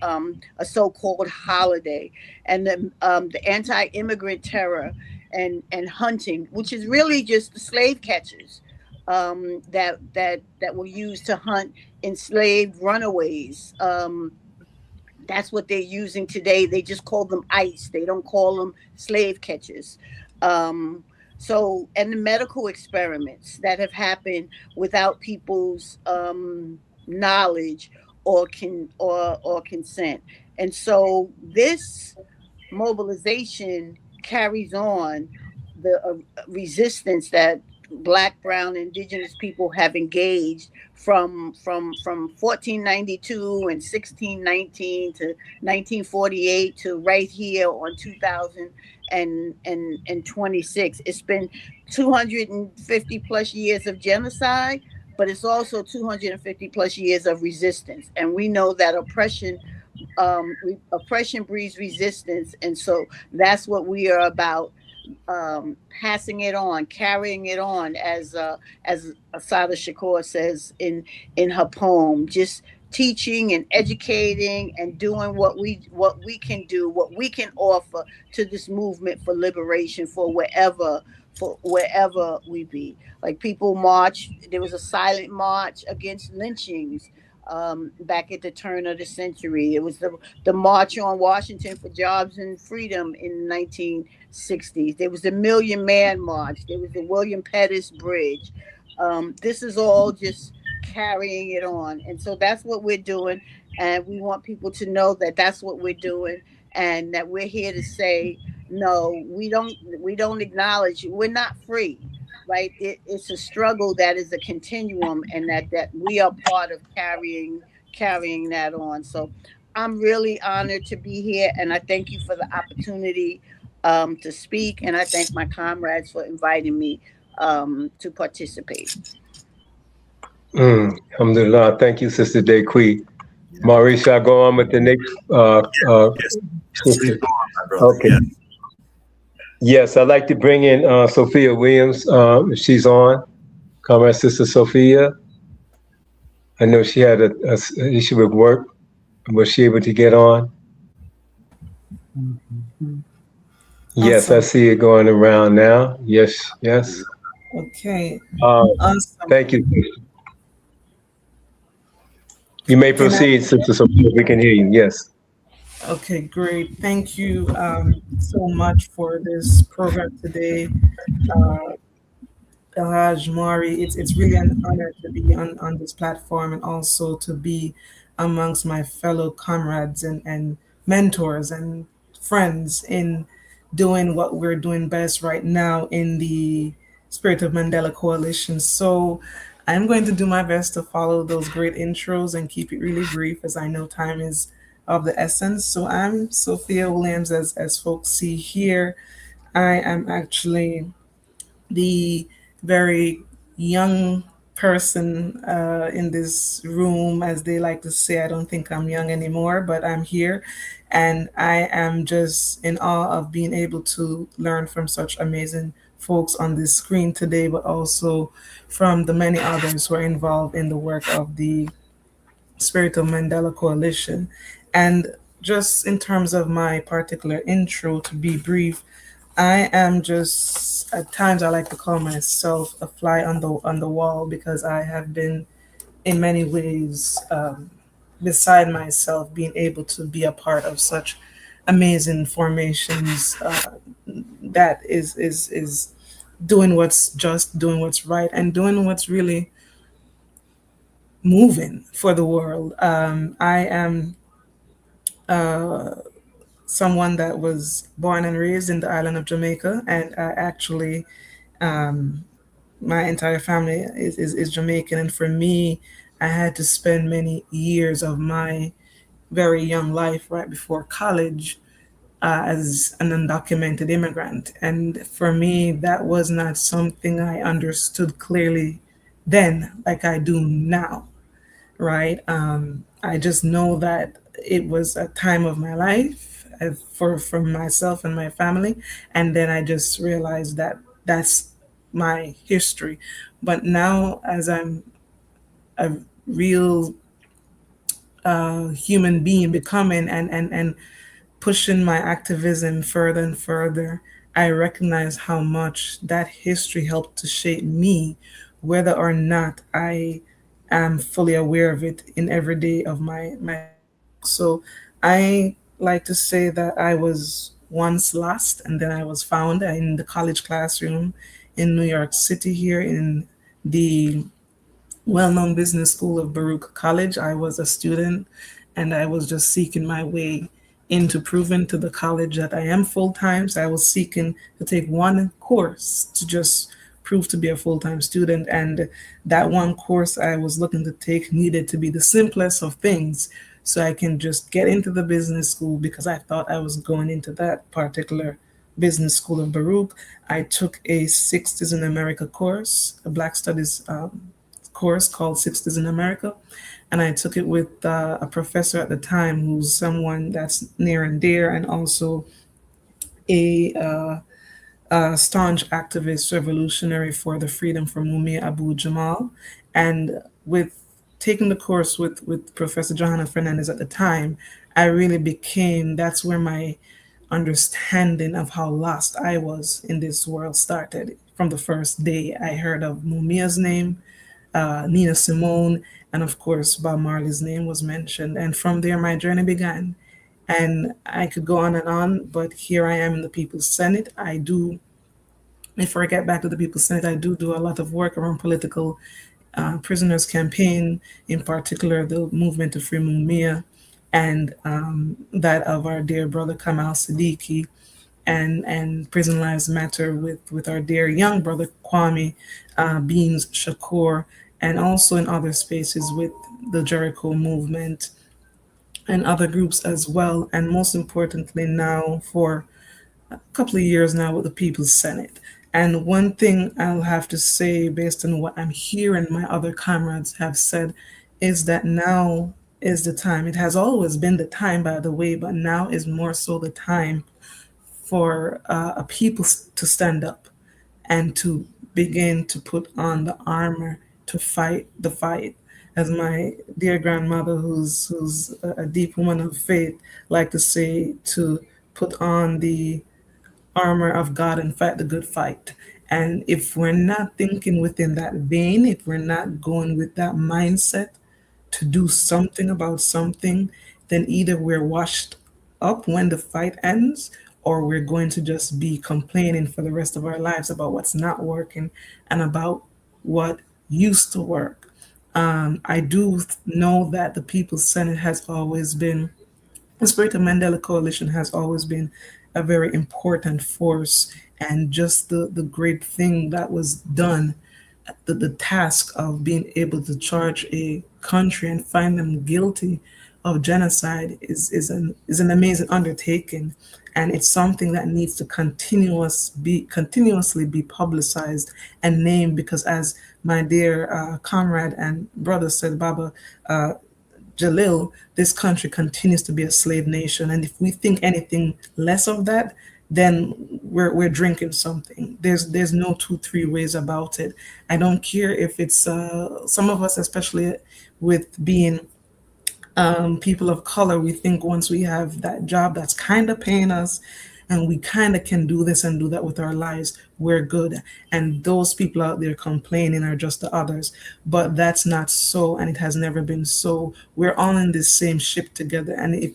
[SPEAKER 6] so-called holiday, and the anti-immigrant terror and hunting, which is really just the slave catchers that were used to hunt enslaved runaways. That's what they're using today. They just call them ICE. They don't call them slave catchers. And the medical experiments that have happened without people's knowledge or consent. And so this mobilization carries on the resistance that Black, Brown, Indigenous people have engaged from 1492 and 1619 to 1948 to right here on 2026. It's been 250 plus years of genocide, but it's also 250 plus years of resistance. And we know that oppression breeds resistance. And so that's what we are about. Passing it on, carrying it on, as Assata Shakur says in her poem, just teaching and educating and doing what we can do, what we can offer to this movement for liberation for wherever we be. Like, people march. There was a silent march against lynchings back at the turn of the century. It was the March on Washington for Jobs and Freedom in the 1960s. There was the Million Man March. There was the William Pettis Bridge. This is all just carrying it on. And so that's what we're doing. And we want people to know that that's what we're doing, and that we're here to say, no, we don't acknowledge, we're not free. Right? It's a struggle that is a continuum, and that we are part of carrying that on. So I'm really honored to be here, and I thank you for the opportunity to speak, and I thank my comrades for inviting me to participate.
[SPEAKER 2] Alhamdulillah. Thank you, Sister Dequi. Maurice, shall I go on with the next
[SPEAKER 1] Yes, please
[SPEAKER 2] sister?
[SPEAKER 1] go on, my brother.
[SPEAKER 2] Okay. Yes, I'd like to bring in Sophia Williams, if she's on. Comrade Sister Sophia. I know she had an issue with work. Was she able to get on? Yes, I
[SPEAKER 7] Awesome.
[SPEAKER 2] see it going around now. Yes, yes.
[SPEAKER 7] Okay.
[SPEAKER 2] Um,
[SPEAKER 7] Awesome.
[SPEAKER 2] Thank you. You may
[SPEAKER 7] Can I?
[SPEAKER 2] proceed, Sister Sophia. We can hear you. Yes.
[SPEAKER 7] Okay, great. Thank you so much for this program today. Uh, El-Hajj Mauri, it's really an honor to be on this platform and also to be amongst my fellow comrades and mentors and friends in doing what we're doing best right now in the Spirit of Mandela Coalition. So I'm going to do my best to follow those great intros and keep it really brief as I know time is of the essence. So I'm Sophia Williams, as folks see here. I am actually the very young person in this room, as they like to say. I don't think I'm young anymore, but I'm here. And I am just in awe of being able to learn from such amazing folks on this screen today, but also from the many others who are involved in the work of the Spirit of Mandela Coalition. And just in terms of my particular intro, to be brief, I am just at times I like to call myself a fly on the wall because I have been in many ways beside myself being able to be a part of such amazing formations that is doing what's just, doing what's right, and doing what's really moving for the world. I am someone that was born and raised in the island of Jamaica, and I actually, my entire family is Jamaican. And for me, I had to spend many years of my very young life right before college as an undocumented immigrant. And for me, that was not something I understood clearly then, like I do now, right? I just know that it was a time of my life for myself and my family, and then I just realized that that's my history. But now, as I'm a real human being becoming and pushing my activism further and further, I recognize how much that history helped to shape me, whether or not I am fully aware of it in every day of my. So I like to say that I was once lost and then I was found in the college classroom in New York City here in the well-known business school of Baruch College. I was a student and I was just seeking my way into proving to the college that I am full-time. So I was seeking to take one course to just prove to be a full-time student. And that one course I was looking to take needed to be the simplest of things so I can just get into the business school because I thought I was going into that particular business school of Baruch. I took a 60s in America course, a Black Studies course called 60s in America. And I took it with a professor at the time who's someone that's near and dear and also a staunch activist revolutionary for the freedom from Mumia Abu Jamal. And with taking the course with Professor Johanna Fernandez at the time, I really became, that's where my understanding of how lost I was in this world started. From the first day I heard of Mumia's name, Nina Simone, and of course, Bob Marley's name was mentioned. And from there, my journey began. And I could go on, but here I am in the People's Senate. Before I get back to the People's Senate, I do a lot of work around political prisoners campaign, in particular, the movement to free Mumia and that of our dear brother Kamal Siddiqui, and Prison Lives Matter with our dear young brother Kwame Beans Shakur, and also in other spaces with the Jericho movement and other groups as well. And most importantly now for a couple of years now with the People's Senate. And one thing I'll have to say, based on what I'm hearing my other comrades have said, is that now is the time. It has always been the time, by the way, but now is more so the time for a people to stand up and to begin to put on the armor to fight the fight. As my dear grandmother, who's a deep woman of faith, like to say, to put on the armor of God and fight the good fight. And if we're not thinking within that vein, if we're not going with that mindset to do something about something, then either we're washed up when the fight ends, or we're going to just be complaining for the rest of our lives about what's not working and about what used to work. I do know that the People's Senate has always been, the Spirit of Mandela Coalition has always been a very important force, and just the great thing that was done, the task of being able to charge a country and find them guilty of genocide is an amazing undertaking, and it's something that needs to continuously be publicized and named, because as my dear comrade and brother said, Baba, Jalil, this country continues to be a slave nation. And if we think anything less of that, then we're drinking something. There's no two, three ways about it. I don't care if it's some of us, especially with being people of color, we think once we have that job that's kind of paying us and we kind of can do this and do that with our lives, we're good. And those people out there complaining are just the others. But that's not so, and it has never been so. We're all in this same ship together. And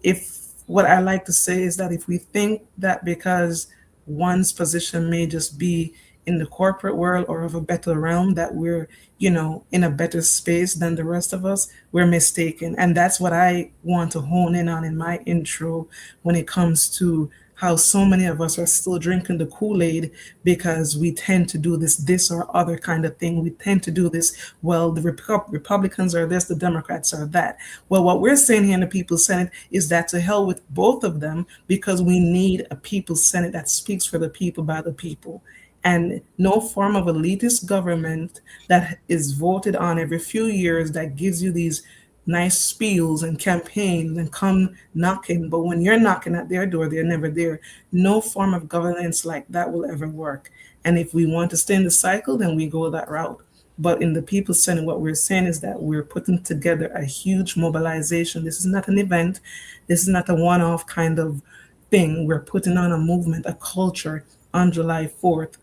[SPEAKER 7] if what I like to say is that if we think that because one's position may just be in the corporate world or of a better realm, that we're, in a better space than the rest of us, we're mistaken. And that's what I want to hone in on in my intro when it comes to how so many of us are still drinking the Kool-Aid because we tend to do this or other kind of thing. We tend to do this, well, the Republicans are this, the Democrats are that. Well, what we're saying here in the People's Senate is that to hell with both of them, because we need a People's Senate that speaks for the people by the people. And no form of elitist government that is voted on every few years that gives you these nice spiels and campaigns and come knocking, but when you're knocking at their door, they're never there. No form of governance like that will ever work. And if we want to stay in the cycle, then we go that route. But in the People's Senate, what we're saying is that we're putting together a huge mobilization. This is not an event. This is not a one-off kind of thing. We're putting on a movement, a culture on July 4th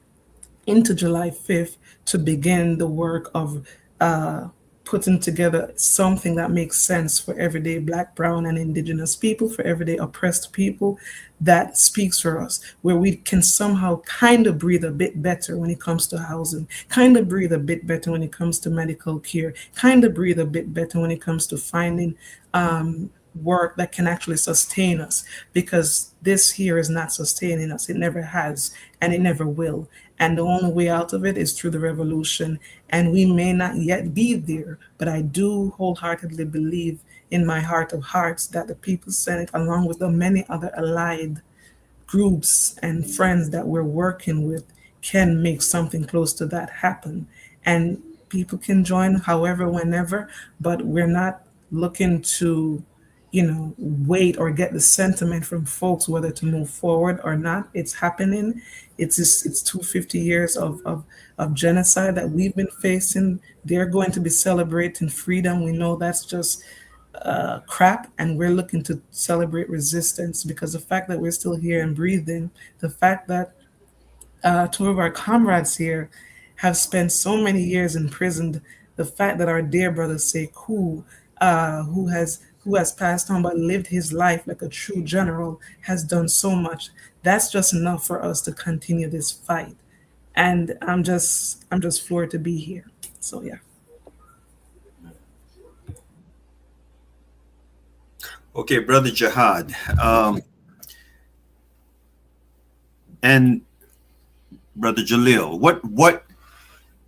[SPEAKER 7] into July 5th to begin the work of putting together something that makes sense for everyday Black, Brown, and Indigenous people, for everyday oppressed people, that speaks for us, where we can somehow kind of breathe a bit better when it comes to housing, kind of breathe a bit better when it comes to medical care, kind of breathe a bit better when it comes to finding work that can actually sustain us, because this here is not sustaining us. It never has, and it never will. And the only way out of it is through the revolution. And we may not yet be there, but I do wholeheartedly believe in my heart of hearts that the People's Senate, along with the many other allied groups and friends that we're working with, can make something close to that happen. And people can join however, whenever, but we're not looking to wait or get the sentiment from folks whether to move forward or not. It's happening. It's 250 years of genocide that we've been facing. They're going to be celebrating freedom. We know that's just crap, and we're looking to celebrate resistance, because the fact that we're still here and breathing, the fact that two of our comrades here have spent so many years imprisoned, the fact that our dear brother Sekou, who has passed on but lived his life like a true general, has done so much. That's just enough for us to continue this fight. And I'm just floored to be here. So yeah.
[SPEAKER 1] Okay, Brother Jihad. And Brother Jalil,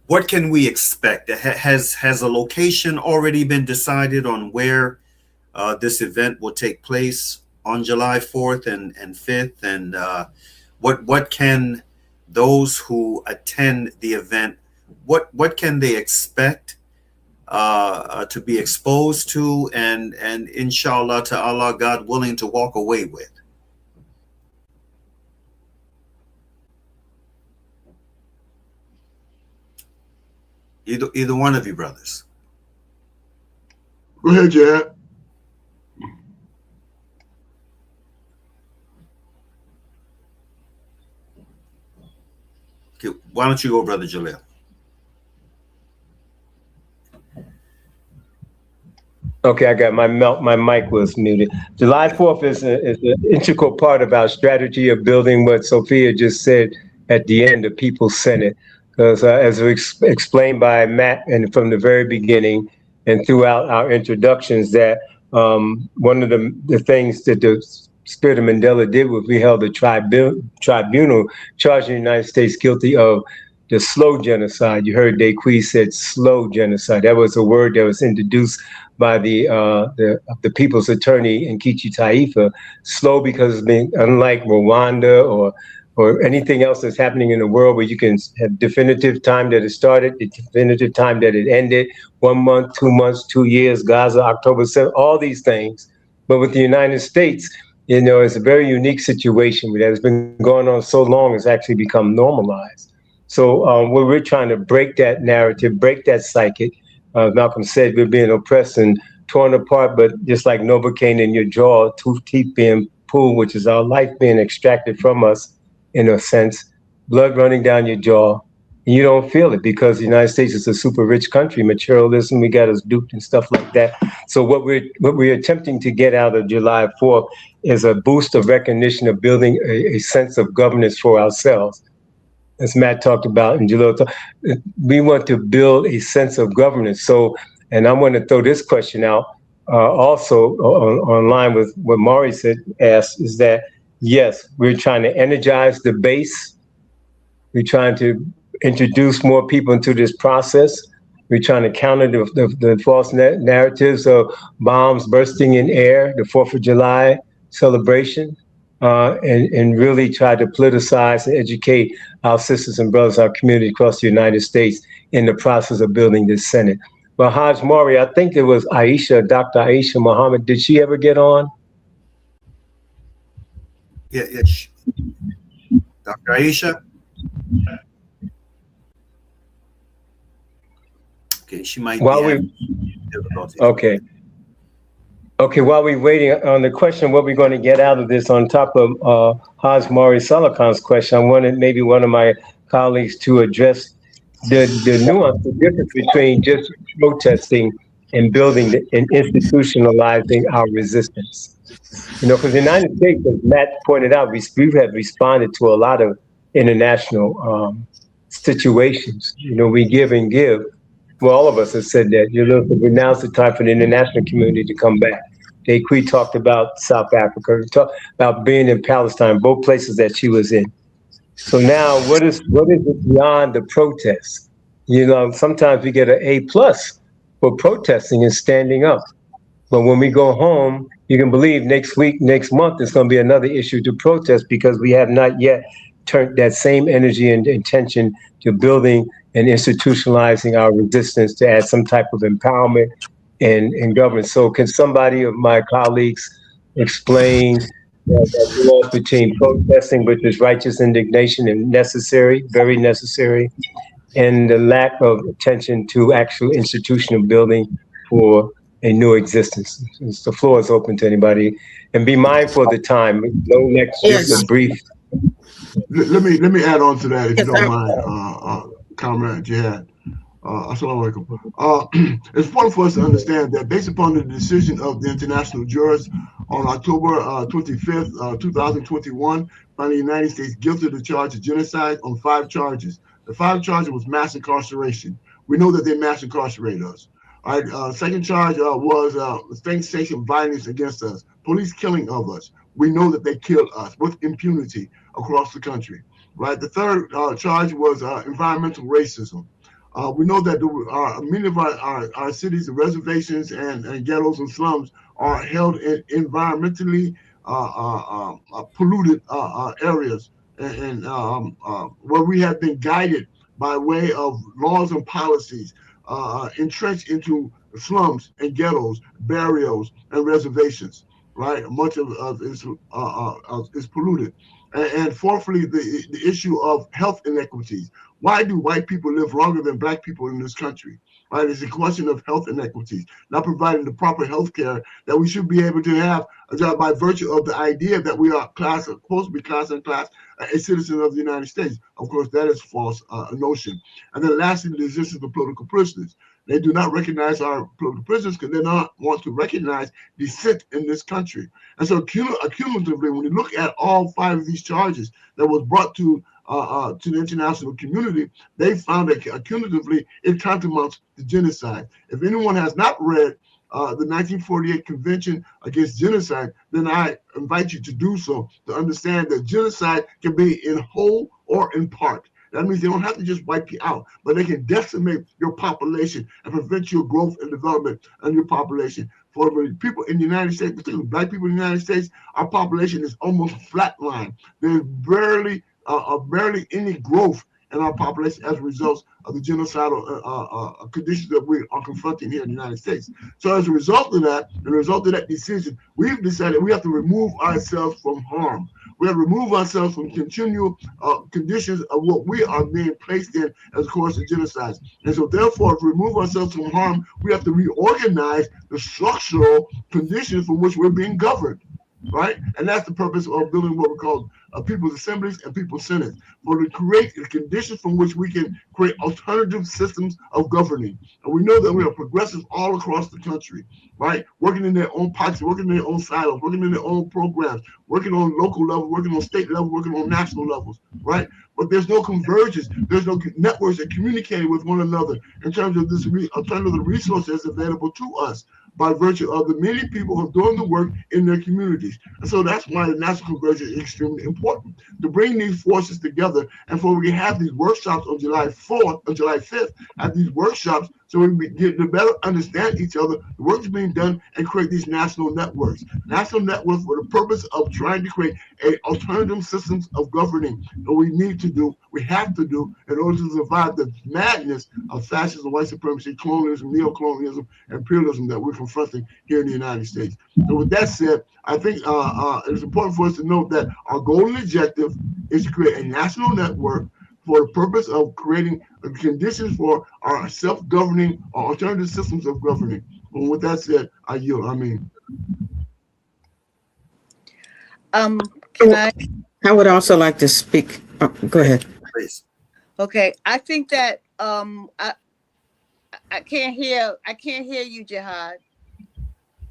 [SPEAKER 1] what can we expect? Has a location already been decided on where this event will take place on July 4th and 5th? And what can those who attend the event, what can they expect to be exposed to, and inshallah to Allah, God willing, to walk away with? Either one of you brothers.
[SPEAKER 5] Go ahead, Jihad.
[SPEAKER 1] Okay, why don't you go, Brother Jalil?
[SPEAKER 2] Okay, I got my mic was muted. July 4th is an integral part of our strategy of building what Sophia just said at the end, the People's Senate. Because as explained by Matt, and from the very beginning and throughout our introductions, that one of the things that the Spirit of Mandela did was we held a tribunal charging the United States guilty of the slow genocide. You heard Dequi said slow genocide. That was a word that was introduced by the people's attorney in Nkechi Taifa. Slow because it's been, unlike Rwanda or anything else that's happening in the world where you can have definitive time that it started, the definitive time that it ended, 1 month, 2 months, 2 years, Gaza, October 7th, all these things. But with the United States, you know, it's a very unique situation that has been going on so long, it's actually become normalized. So we're trying to break that narrative, break that psychic. Malcolm said we're being oppressed and torn apart, but just like Novocaine in your jaw, 2 teeth being pulled, which is our life being extracted from us, in a sense, blood running down your jaw, and you don't feel it because the United States is a super rich country, materialism, we got us duped and stuff like that. So what we're attempting to get out of July 4th is a boost of recognition of building a sense of governance for ourselves. As Matt talked about and Jalil talked, we want to build a sense of governance. So, and I want to throw this question out also on line with what Mauri asked, is that yes, we're trying to energize the base. We're trying to introduce more people into this process. We're trying to counter the false narratives of bombs bursting in air, the 4th of July celebration, and really try to politicize and educate our sisters and brothers, our community across the United States in the process of building this Senate. Well, Hajj Mauri, I think it was Aisha, Dr. Aisha Muhammad. Did she ever get on?
[SPEAKER 1] Yeah. Dr. Aisha? Okay, she might be difficulties.
[SPEAKER 2] Okay. Okay, while we're waiting on the question, what we're going to get out of this, on top of El-Hajj Mauri Saalakhan's question, I wanted maybe one of my colleagues to address the nuance, the difference between just protesting and building and institutionalizing our resistance. You know, because the United States, as Matt pointed out, we have responded to a lot of international situations. You know, we give and give. Well, all of us have said that. You know, but now's the time for the international community to come back. Dequi talked about South Africa. We talked about being in Palestine, both places that she was in. So now, what is it beyond the protest? You know, sometimes we get an A+ for protesting and standing up. But when we go home, you can believe next week, next month, there's going to be another issue to protest because we have not yet turned that same energy and intention to building and institutionalizing our resistance to add some type of empowerment and governance. So can somebody of my colleagues explain that nuance between protesting, which is righteous indignation and necessary, very necessary, and the lack of attention to actual institutional building for a new existence? The floor is open to anybody, and be mindful of the time. No next, just a brief.
[SPEAKER 5] Let me add on to that, if you don't mind, Comrade Jihad. Assalamu alaikum. It's important for us to understand that based upon the decision of the international jurors on October 25th, 2021, finding the United States guilty of the charge of genocide on 5 charges. The 5 charges was mass incarceration. We know that they mass incarcerate us. All right. Second charge was state-sanctioned violence against us, police killing of us. We know that they killed us with impunity across the country. Right. The third charge was environmental racism. We know that many of our cities and reservations and ghettos and slums are held in environmentally polluted areas where we have been guided by way of laws and policies entrenched into slums and ghettos, barrios, and reservations. Right, much of is polluted, and fourthly, the issue of health inequities. Why do white people live longer than black people in this country? Right, it's a question of health inequities, not providing the proper health care that we should be able to have by virtue of the idea that we are supposed to be class and class a citizen of the United States. Of course, that is false notion. And then lastly, the existence of political prisoners. They do not recognize our political prisoners because they don't want to recognize dissent in this country. And so cumulatively, when you look at all 5 of these charges that was brought to the international community, they found that cumulatively it tantamounts to genocide. If anyone has not read the 1948 Convention Against Genocide, then I invite you to do so, to understand that genocide can be in whole or in part. That means they don't have to just wipe you out, but they can decimate your population and prevent your growth and development of your population. For the people in the United States, particularly black people in the United States, our population is almost flatline. There's barely any growth in our population as a result of the genocidal conditions that we are confronting here in the United States. So as a result of that decision, we've decided we have to remove ourselves from harm. We have to remove ourselves from continual conditions of what we are being placed in as a course of genocide. And so therefore, to remove ourselves from harm, we have to reorganize the structural conditions from which we're being governed. Right? And that's the purpose of building what we call people's assemblies and people's senates, for to create the conditions from which we can create alternative systems of governing. And we know that we are progressives all across the country, right? Working in their own pockets, working in their own silos, working in their own programs, working on local level, working on state level, working on national levels, right? But there's no convergence. There's no networks that communicating with one another in terms of this alternative resources available to us by virtue of the many people who are doing the work in their communities. And so that's why the national convergence is extremely important, to bring these forces together, and for we can have these workshops on July 4th or July 5th, have these workshops so we get to better understand each other, the work is being done, and create these national networks. National networks for the purpose of trying to create alternative systems of governing that we have to do in order to survive the madness of fascism, white supremacy, colonialism, neo-colonialism, and imperialism that we're confronting here in the United States. So with that said, I think it's important for us to note that our goal and objective is to create a national network for the purpose of creating conditions for our self-governing or alternative systems of governing. And with that said, I yield.
[SPEAKER 4] I would also like to speak. Oh, go ahead.
[SPEAKER 1] Please.
[SPEAKER 6] Okay, I think that I can't hear you, Jihad.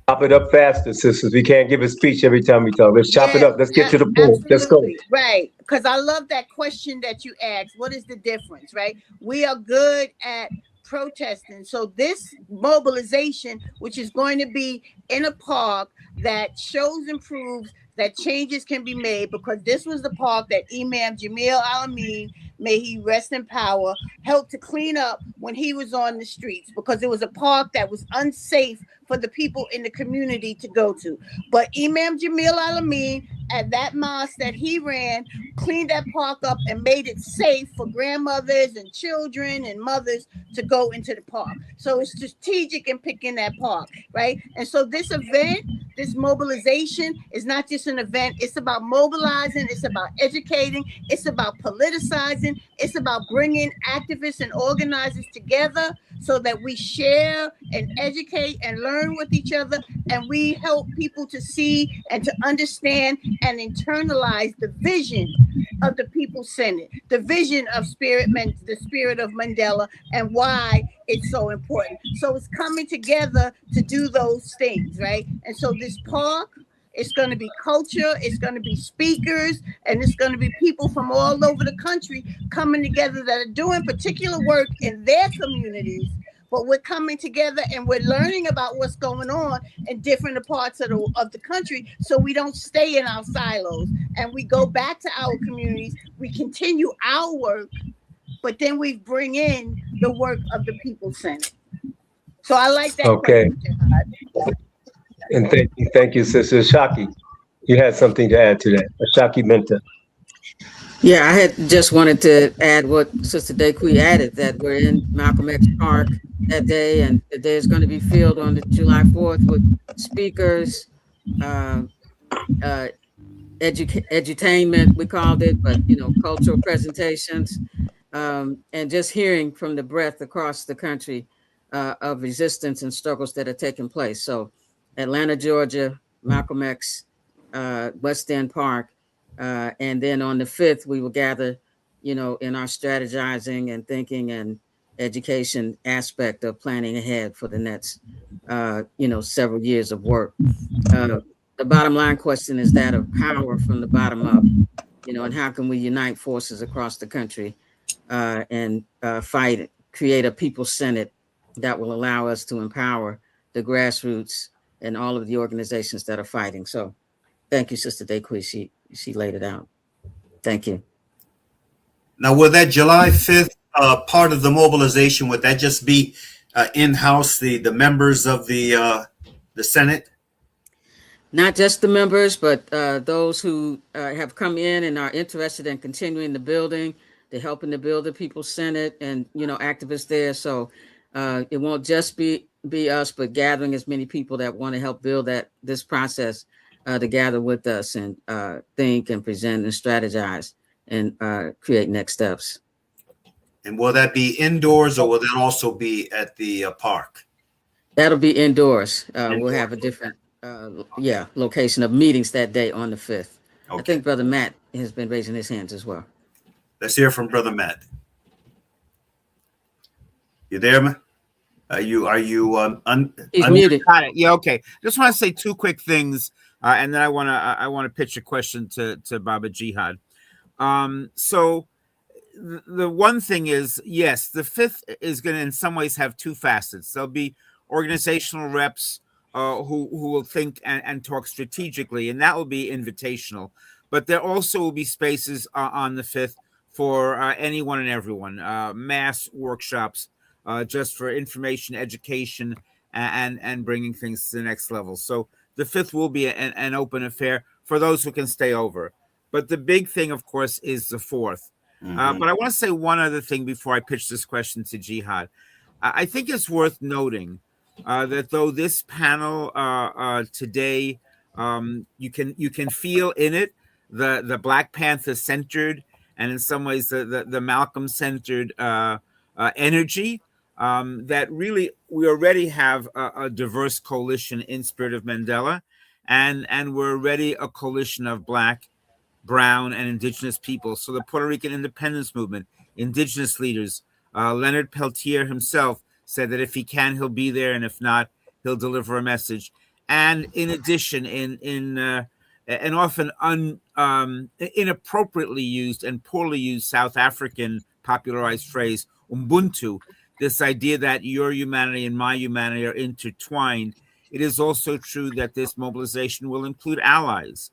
[SPEAKER 2] Chop it up faster, sisters. We can't give a speech every time we talk. Let's chop it up. Let's get to the point. Let's go.
[SPEAKER 6] Right, because I love that question that you asked. What is the difference, right? We are good at protesting. So this mobilization, which is going to be in a park that shows and proves that changes can be made, because this was the park that Imam Jamil Al-Amin, may he rest in power, helped to clean up when he was on the streets, because it was a park that was unsafe for the people in the community to go to. But Imam Jamil Al-Amin, at that mosque that he ran, cleaned that park up and made it safe for grandmothers and children and mothers to go into the park. So it's strategic in picking that park, right? And so this event, this mobilization is not just an event. It's about mobilizing. It's about educating. It's about politicizing. It's about bringing activists and organizers together so that we share and educate and learn with each other, and we help people to see and to understand and internalize the vision of the People's Senate, the vision of the spirit of Mandela, and why it's so important. So it's coming together to do those things, right? And so this park, it's going to be culture, it's going to be speakers, and it's going to be people from all over the country coming together that are doing particular work in their communities. But we're coming together and we're learning about what's going on in different parts of the country, so we don't stay in our silos and we go back to our communities. We continue our work, but then we bring in the work of the People's Senate. So I like that.
[SPEAKER 2] Okay. And thank you, Sister Ashaki. You had something to add to that. Ashaki Benta.
[SPEAKER 4] Yeah, I had just wanted to add what Sister Dequi added, that we're in Malcolm X Park that day, and there's going to be filled on the July 4th with speakers, uh, uh, edutainment, we called it, but cultural presentations, and just hearing from the breadth across the country of resistance and struggles that are taking place. So, Atlanta, Georgia, Malcolm X, West End Park, and then on the 5th, we will gather, in our strategizing and thinking and education aspect of planning ahead for the next, several years of work. The bottom line question is that of power from the bottom up, and how can we unite forces across the country and fight, create a People's Senate that will allow us to empower the grassroots and all of the organizations that are fighting. So thank you, Sister Dequi. She laid it out. Thank you.
[SPEAKER 1] Now, will that July 5th part of the mobilization, would that just be in-house, the members of the Senate?
[SPEAKER 4] Not just the members, but those who have come in and are interested in continuing the building, to helping to build the People's Senate, and activists there. So it won't just be us, but gathering as many people that want to help build this process to gather with us and think and present and strategize and create next steps.
[SPEAKER 1] And will that be indoors, or will that also be at the park?
[SPEAKER 4] That'll be indoors. We'll have a different location of meetings that day on the 5th. Okay. I think Brother Matt has been raising his hands as well.
[SPEAKER 1] Let's hear from Brother Matt. You there, man? Are you
[SPEAKER 4] He's muted.
[SPEAKER 3] Got it. Yeah, okay. Just want to say two quick things, and then I want to pitch a question to Baba Jihad. So the one thing is, yes, the 5th is going to in some ways have two facets. There'll be organizational reps who will think and talk strategically, and that will be invitational. But there also will be spaces on the 5th for anyone and everyone, mass workshops, just for information, education, and bringing things to the next level. So the 5th will be an open affair for those who can stay over. But the big thing, of course, is the 4th. Mm-hmm. But I want to say one other thing before I pitch this question to Jihad. I think it's worth noting that though this panel today, you can feel in it the Black Panther centered, and in some ways the Malcolm centered energy, that really we already have a diverse coalition in Spirit of Mandela, and we're already a coalition of Black, Brown, and Indigenous people. So the Puerto Rican independence movement, Indigenous leaders, Leonard Peltier himself said that if he can, he'll be there, and if not, he'll deliver a message. And in addition, in an often inappropriately used and poorly used South African popularized phrase, Ubuntu, this idea that your humanity and my humanity are intertwined. It is also true that this mobilization will include allies.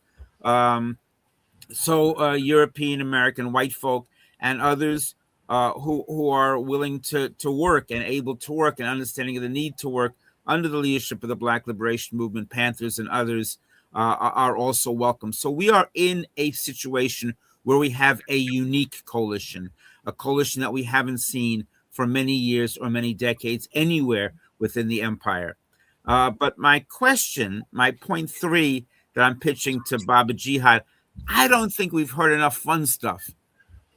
[SPEAKER 3] So European American white folk and others who are willing to work and able to work and understanding of the need to work under the leadership of the Black Liberation Movement, Panthers, and others are also welcome. So we are in a situation where we have a unique coalition, a coalition that we haven't seen for many years or many decades anywhere within the empire. But my question, my point 3 that I'm pitching to Baba Jihad, I don't think we've heard enough fun stuff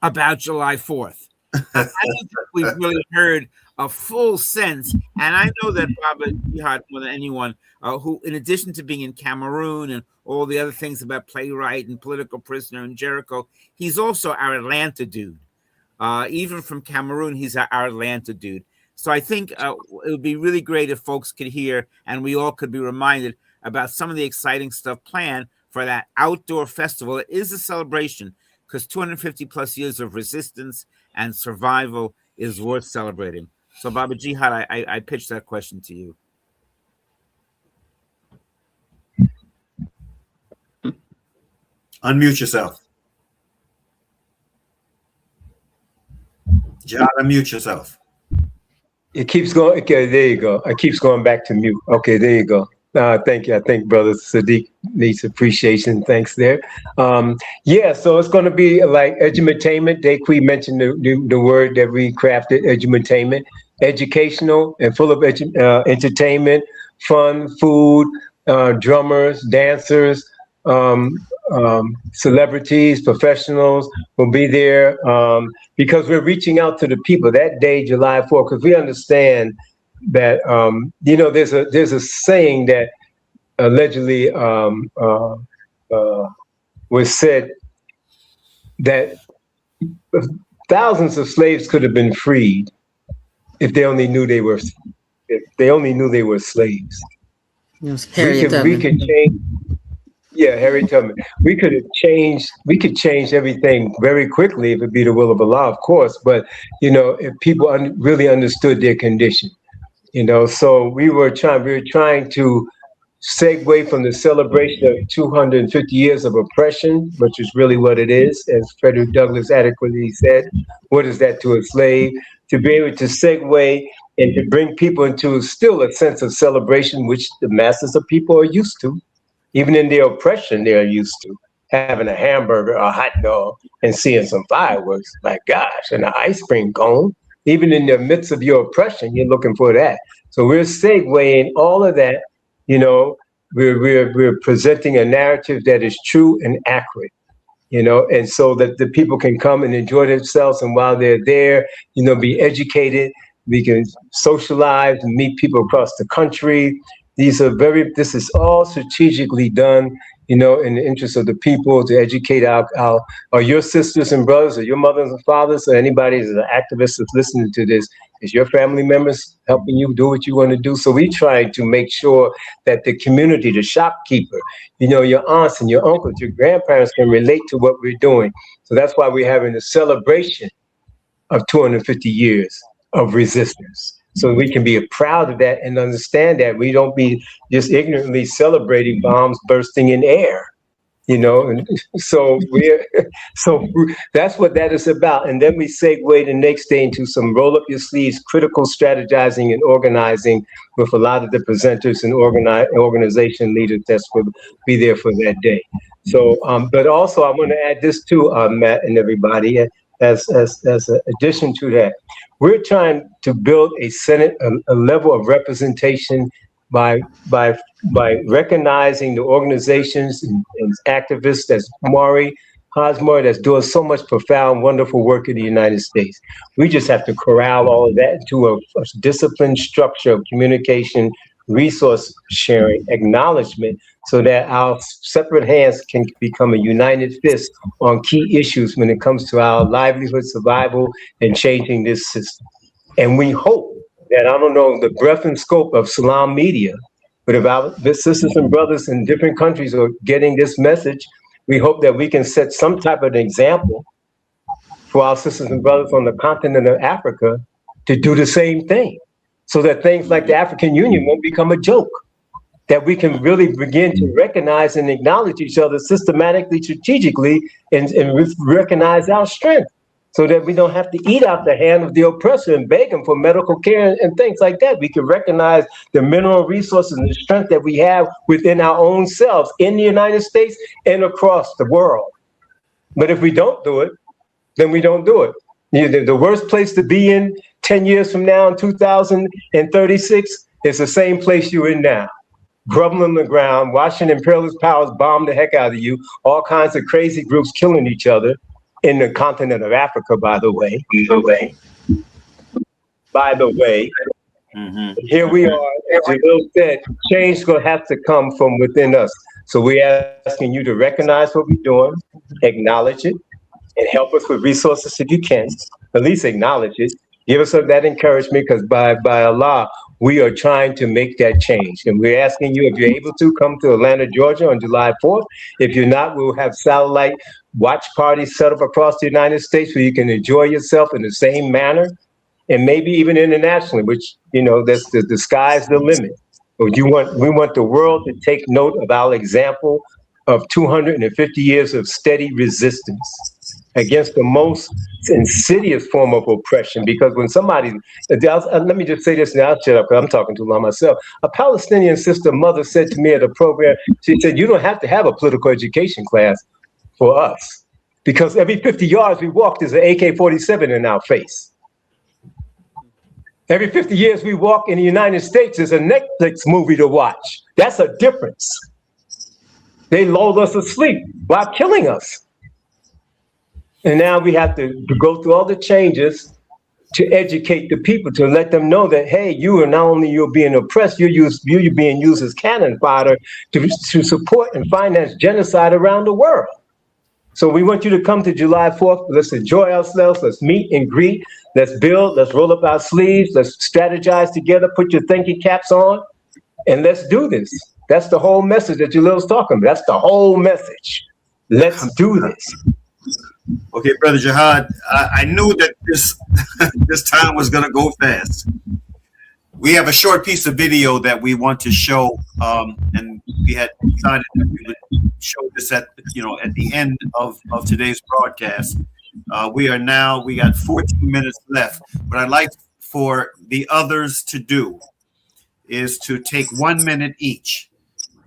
[SPEAKER 3] about July 4th. I don't think we've really heard a full sense. And I know that Baba Jihad, more than anyone, who, in addition to being in Cameroon and all the other things about playwright and political prisoner in Jericho, he's also our Atlanta dude. Even from Cameroon, he's our Atlanta dude. So I think it would be really great if folks could hear and we all could be reminded about some of the exciting stuff planned for that outdoor festival. It is a celebration because 250 plus years of resistance and survival is worth celebrating. So Baba Jihad, I pitched that question to you.
[SPEAKER 1] Unmute yourself. Jihad, unmute yourself.
[SPEAKER 2] It keeps going. Okay, there you go. It keeps going back to mute. Okay, there you go. Thank you. I think Brother Sadiq needs appreciation. Thanks there. Yeah, so it's going to be like edumatainment. Dequi mentioned the word that we crafted, edumatainment, educational and full of entertainment, fun, food, drummers, dancers, celebrities, professionals will be there because we're reaching out to the people that day, July 4th, because we understand that there's a saying that allegedly was said that thousands of slaves could have been freed if they only knew they were slaves. We could change. Yeah, Harry Tubman. We could change everything very quickly if it be the will of Allah, of course. But if people really understood their condition. So we were trying to segue from the celebration of 250 years of oppression, which is really what it is, as Frederick Douglass adequately said. What is that to a slave? To be able to segue and to bring people into still a sense of celebration, which the masses of people are used to. Even in their oppression, they are used to having a hamburger, a hot dog, and seeing some fireworks. My gosh, and an ice cream cone. Even in the midst of your oppression, you're looking for that. So we're segueing all of that. We're presenting a narrative that is true and accurate. And so that the people can come and enjoy themselves, and while they're there, be educated. We can socialize and meet people across the country. This is all strategically done, in the interest of the people, to educate your sisters and brothers, or your mothers and fathers, or anybody that's an activist that's listening to this. Is your family members helping you do what you want to do? So we try to make sure that the community, the shopkeeper, your aunts and your uncles, your grandparents can relate to what we're doing. So that's why we're having a celebration of 250 years of resistance. So we can be proud of that and understand that we don't be just ignorantly celebrating bombs bursting in air, And so that's what that is about. And then we segue the next day into some roll up your sleeves, critical strategizing and organizing with a lot of the presenters and organization leaders that will be there for that day. So, but also I want to add this too, Matt and everybody, as an addition to that. We're trying to build a Senate, a level of representation by recognizing the organizations and activists as Hajj Mauri, that's doing so much profound, wonderful work in the United States. We just have to corral all of that into a disciplined structure of communication, resource sharing, acknowledgement, so that our separate hands can become a united fist on key issues when it comes to our livelihood, survival, and changing this system. And we hope that, I don't know the breadth and scope of Salam Media, but if our sisters and brothers in different countries are getting this message, we hope that we can set some type of an example for our sisters and brothers on the continent of Africa to do the same thing, so that things like the African Union won't become a joke, that we can really begin to recognize and acknowledge each other systematically, strategically, and recognize our strength, so that we don't have to eat out the hand of the oppressor and beg them for medical care and things like that. We can recognize the mineral resources and the strength that we have within our own selves in the United States and across the world. But if we don't do it, then we don't do it. The worst place to be in 10 years from now in 2036 is the same place you're in now. Grubbling on the ground, watching imperialist powers bomb the heck out of you, all kinds of crazy groups killing each other in the continent of Africa, by the way. Mm-hmm. Here we are, as Jalil said, change is going to have to come from within us. So we're asking you to recognize what we're doing, acknowledge it, and help us with resources if you can. At least acknowledge it. Give us that encouragement, because by Allah, we are trying to make that change. And we're asking you, if you're able to, come to Atlanta, Georgia on July 4th. If you're not, we'll have satellite watch parties set up across the United States where you can enjoy yourself in the same manner, and maybe even internationally, which, that's the sky's the limit. But we want the world to take note of our example of 250 years of steady resistance. against the most insidious form of oppression. Because when somebody, let me just say this and I'll shut up because I'm talking too long myself. A Palestinian sister mother said to me at a program, she said, you don't have to have a political education class for us, because every 50 yards we walk, there's an AK-47 in our face. Every 50 years we walk in the United States, there's a Netflix movie to watch. That's a difference. They lulled us asleep while killing us. And now we have to go through all the changes to educate the people, to let them know that, hey, you are not only you're being oppressed, you're being used as cannon fodder to support and finance genocide around the world. So we want you to come to July 4th. Let's enjoy ourselves. Let's meet and greet. Let's build. Let's roll up our sleeves. Let's strategize together. Put your thinking caps on, and let's do this. That's the whole message that Jalil's talking about. That's the whole message. Let's do this.
[SPEAKER 1] Okay, Brother Jihad, I knew that this time was going to go fast. We have a short piece of video that we want to show, and we had decided that we would show this at the end of today's broadcast. We got 14 minutes left. What I'd like for the others to do is to take 1 minute each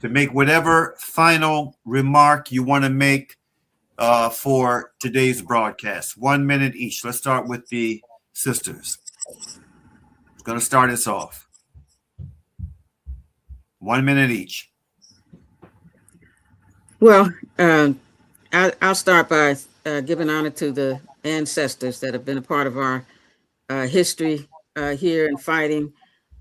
[SPEAKER 1] to make whatever final remark you want to make for today's broadcast. 1 minute each. Let's start with the sisters. It's going to start us off. 1 minute each.
[SPEAKER 4] Well, I'll start by giving honor to the ancestors that have been a part of our history here in fighting.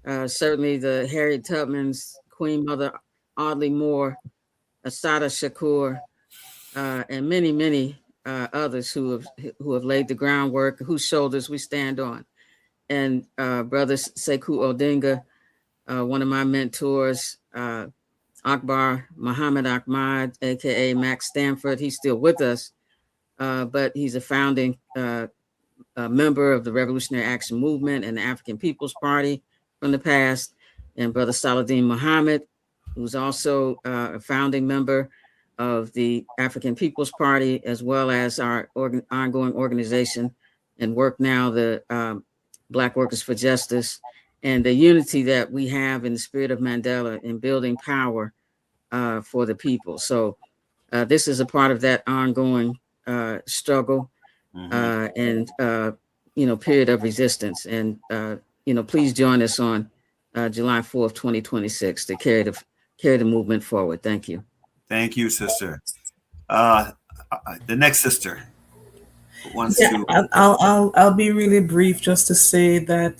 [SPEAKER 4] Certainly the Harriet Tubmans, Queen Mother Audley Moore, Assata Shakur, and many, many others who have laid the groundwork, whose shoulders we stand on. And Brother Sekou Odinga, one of my mentors, Akbar Muhammad Ahmad, aka Max Stanford. He's still with us, but he's a founding member of the Revolutionary Action Movement and the African People's Party from the past. And Brother Saladin Muhammad, who's also a founding member of the African People's Party, as well as our ongoing organization and work now, the Black Workers for Justice, and the unity that we have in the spirit of Mandela in building power for the people. So this is a part of that ongoing struggle and period of resistance. And please join us on July 4th, 2026 to carry the movement forward. Thank you.
[SPEAKER 1] Thank you, sister. The next sister.
[SPEAKER 7] I'll be really brief, just to say that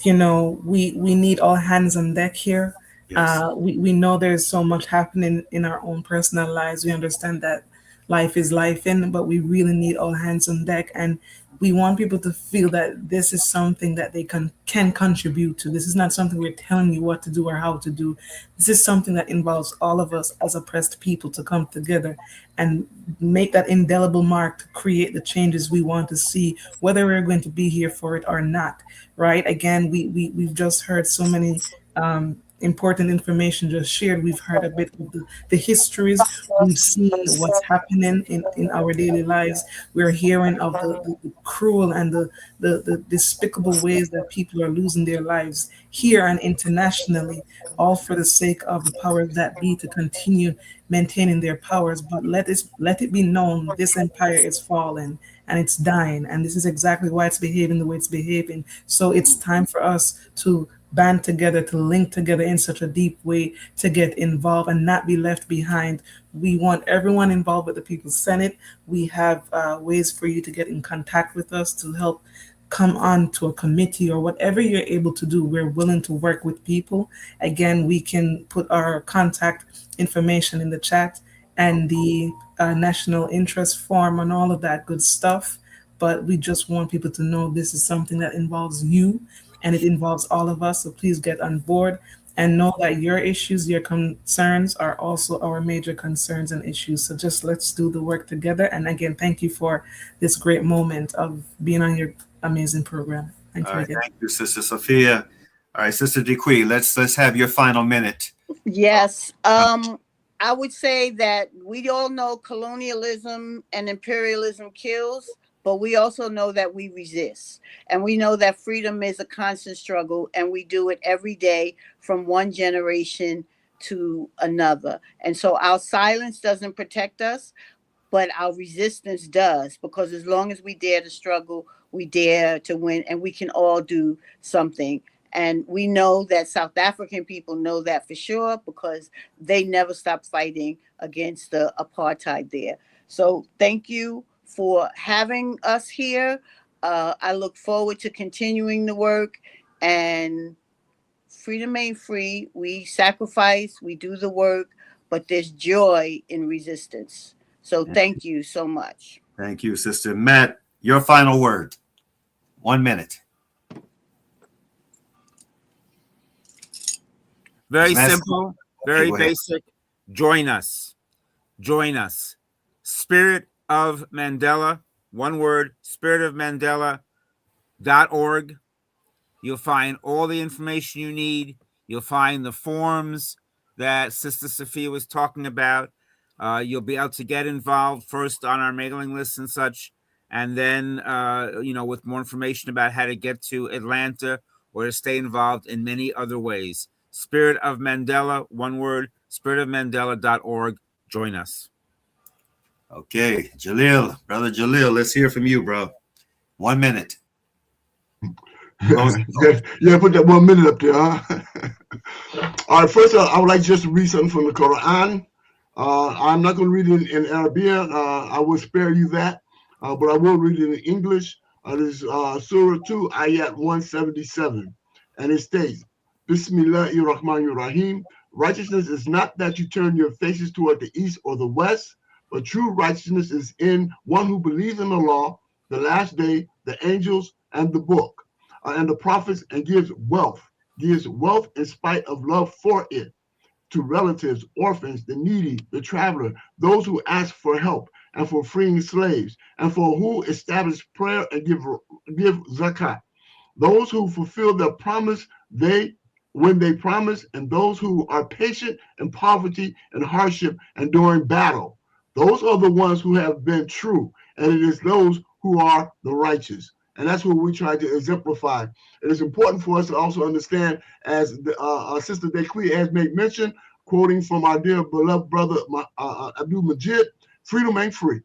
[SPEAKER 7] we need all hands on deck here. Yes. We know there's so much happening in our own personal lives. We understand that life is life, but we really need all hands on deck, and we want people to feel that this is something that they can contribute to. This is not something we're telling you what to do or how to do. This is something that involves all of us as oppressed people to come together and make that indelible mark to create the changes we want to see, whether we're going to be here for it or not, right? Again, we've just heard so many important information just shared. We've heard a bit of the histories. We've seen what's happening in our daily lives. We're hearing of the cruel and the despicable ways that people are losing their lives here and internationally, all for the sake of the powers that be to continue maintaining their powers. But let it be known, this empire is falling and it's dying, and this is exactly why it's behaving the way it's behaving. So it's time for us to band together, to link together in such a deep way, to get involved and not be left behind. We want everyone involved with the People's Senate. We have ways for you to get in contact with us, to help come on to a committee or whatever you're able to do. We're willing to work with people. Again, we can put our contact information in the chat and the national interest form and all of that good stuff. But we just want people to know this is something that involves you, and it involves all of us. So please get on board and know that your issues, your concerns are also our major concerns and issues. So just let's do the work together. And again, thank you for this great moment of being on your amazing program. Thank you again.
[SPEAKER 1] Thank you, Sister Sophia. All right, Sister Dequi, let's have your final minute.
[SPEAKER 6] Yes. I would say that we all know colonialism and imperialism kills. but we also know that we resist. And we know that freedom is a constant struggle, and we do it every day from one generation to another. And so our silence doesn't protect us, but our resistance does, because as long as we dare to struggle, we dare to win, and we can all do something. And we know that South African people know that for sure, because they never stopped fighting against the apartheid there. So thank you for having us here. I look forward to continuing the work, and freedom ain't free. We sacrifice, we do the work, but there's joy in resistance. So thank you so much.
[SPEAKER 1] Thank you, Sister. Matt, your final word. 1 minute.
[SPEAKER 3] Very
[SPEAKER 1] Matt,
[SPEAKER 3] simple, very
[SPEAKER 1] go ahead.
[SPEAKER 3] basic. Join us. Join us. Spirit of Mandela, one word, spiritofmandela.org. You'll find all the information you need. You'll find the forms that Sister Sophia was talking about. You'll be able to get involved first on our mailing list and such, and then, with more information about how to get to Atlanta or to stay involved in many other ways. Spirit of Mandela, one word, spiritofmandela.org. Join us.
[SPEAKER 1] Okay, Jalil, Brother Jalil, let's hear from you, bro. 1 minute.
[SPEAKER 5] Yeah, put that 1 minute up there, huh? All right, first I would like just to read something from the Quran. I'm not going to read it in Arabic. I will spare you that, but I will read it in English. This is Surah 2, Ayat 177, and it states, Bismillahirrahmanirrahim. Righteousness is not that you turn your faces toward the east or the west, but true righteousness is in one who believes in the law, the last day, the angels, and the book, and the prophets, and gives wealth in spite of love for it, to relatives, orphans, the needy, the traveler, those who ask for help, and for freeing slaves, and for who establish prayer and give zakat. Those who fulfill their promise when they promise, and those who are patient in poverty and hardship and during battle. Those are the ones who have been true, and it is those who are the righteous. And that's what we try to exemplify. It is important for us to also understand, as our Sister Dequi has made mention, quoting from our dear beloved brother Abdul Majid, freedom ain't free.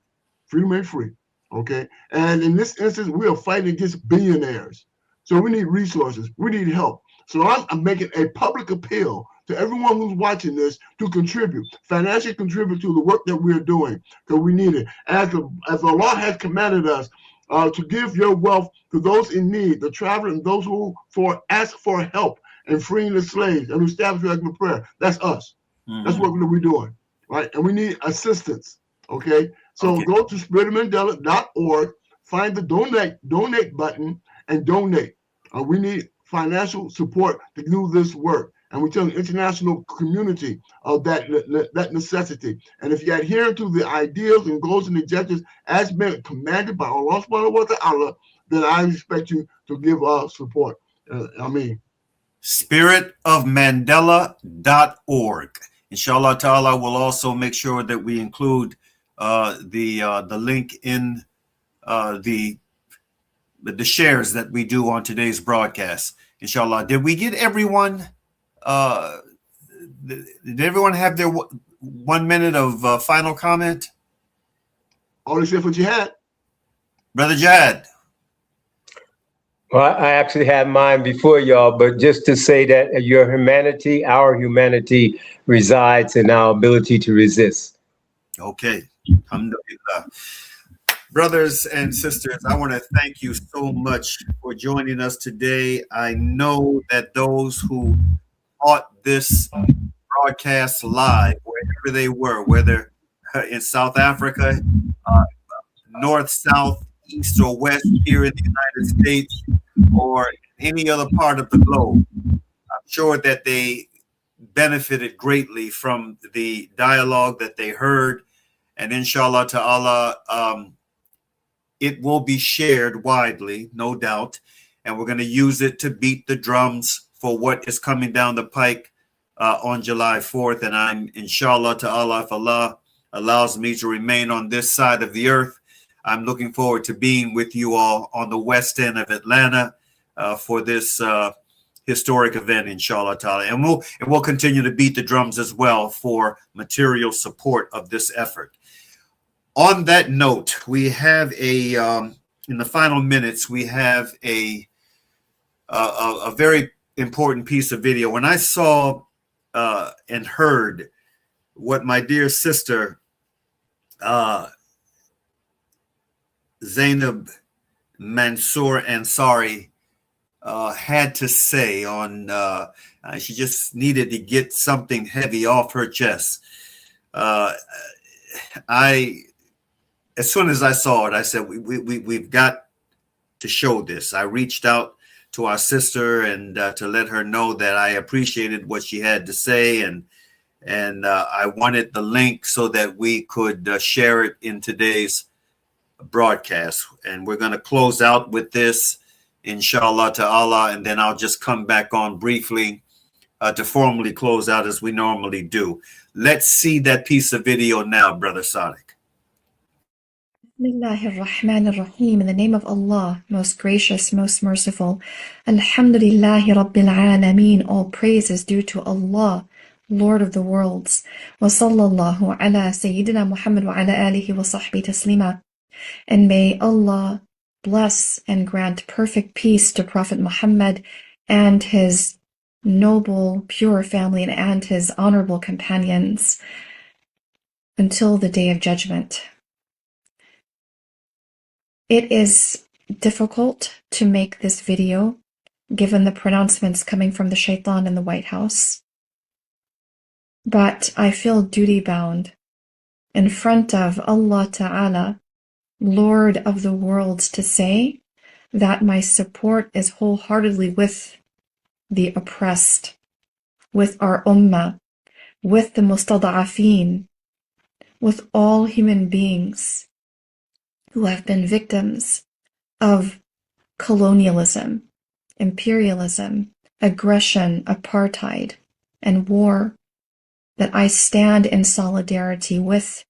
[SPEAKER 5] Freedom ain't free. Okay? And in this instance, we are fighting against billionaires. So we need resources. We need help. So I'm making a public appeal to everyone who's watching this to contribute, financially contribute to the work that we're doing, because we need it. As Allah has commanded us to give your wealth to those in need, the traveler, and those who ask for help and freeing the slaves and establishing prayer. That's us. Mm-hmm. That's what we're doing, right? And we need assistance, okay? So go to spiritofmandela.org, find the donate button, and donate. We need financial support to do this work. And we tell the international community of that necessity. And if you adhere to the ideals and goals and objectives as been commanded by Allah subhanahu wa ta'ala, then I expect you to give support.
[SPEAKER 1] Spiritofmandela.org. Inshallah ta'ala, we'll also make sure that we include the link in the shares that we do on today's broadcast. Inshallah. Did we get everyone? Did everyone have their 1 minute of final comment?
[SPEAKER 5] All except for Jihad.
[SPEAKER 1] Brother Jihad.
[SPEAKER 2] Well, I actually had mine before y'all, but just to say that our humanity resides in our ability to resist.
[SPEAKER 1] Okay. Alhamdulillah. Brothers and sisters, I want to thank you so much for joining us today. I know that those who caught this broadcast live, wherever they were, whether in South Africa, north, south, east, or west here in the United States, or any other part of the globe, I'm sure that they benefited greatly from the dialogue that they heard. And inshallah ta'ala, it will be shared widely, no doubt. And we're going to use it to beat the drums for what is coming down the pike on July 4th. And I'm, inshallah ta'ala, if Allah allows me to remain on this side of the earth, I'm looking forward to being with you all on the west end of Atlanta for this historic event, inshallah ta'ala. And we'll continue to beat the drums as well for material support of this effort. On that note, we have in the final minutes, we have a very important piece of video. When I saw and heard what my dear sister Zainab Mansour Ansari had to say on, she just needed to get something heavy off her chest. As soon as I saw it, I said, we've got to show this. I reached out to our sister and to let her know that I appreciated what she had to say, and I wanted the link so that we could share it in today's broadcast. And we're going to close out with this, inshallah ta'ala, and then I'll just come back on briefly to formally close out as we normally do. Let's see that piece of video now, Brother Sadiq.
[SPEAKER 8] Bismillahirrahmanirrahim. In the name of Allah, most gracious, most merciful. Alhamdulillahi Rabbil Alameen. All praise is due to Allah, Lord of the worlds. Wa sallallahu ala Sayyidina Muhammad wa ala alihi wa sahbihi taslima. And may Allah bless and grant perfect peace to Prophet Muhammad and his noble, pure family and his honorable companions until the Day of Judgment. It is difficult to make this video, given the pronouncements coming from the shaitan in the White House. But I feel duty-bound in front of Allah Ta'ala, Lord of the worlds, to say that my support is wholeheartedly with the oppressed, with our ummah, with the mustada'afin, with all human beings who have been victims of colonialism, imperialism, aggression, apartheid, and war, that I stand in solidarity with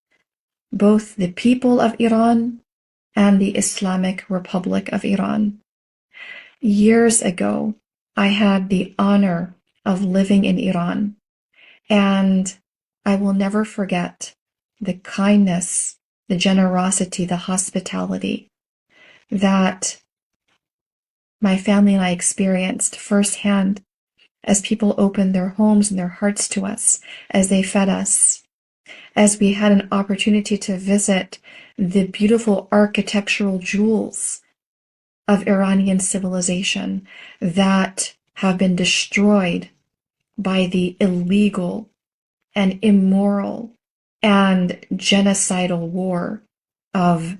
[SPEAKER 8] both the people of Iran and the Islamic Republic of Iran. Years ago, I had the honor of living in Iran, and I will never forget the kindness, the generosity, the hospitality that my family and I experienced firsthand as people opened their homes and their hearts to us, as they fed us, as we had an opportunity to visit the beautiful architectural jewels of Iranian civilization that have been destroyed by the illegal and immoral and genocidal war of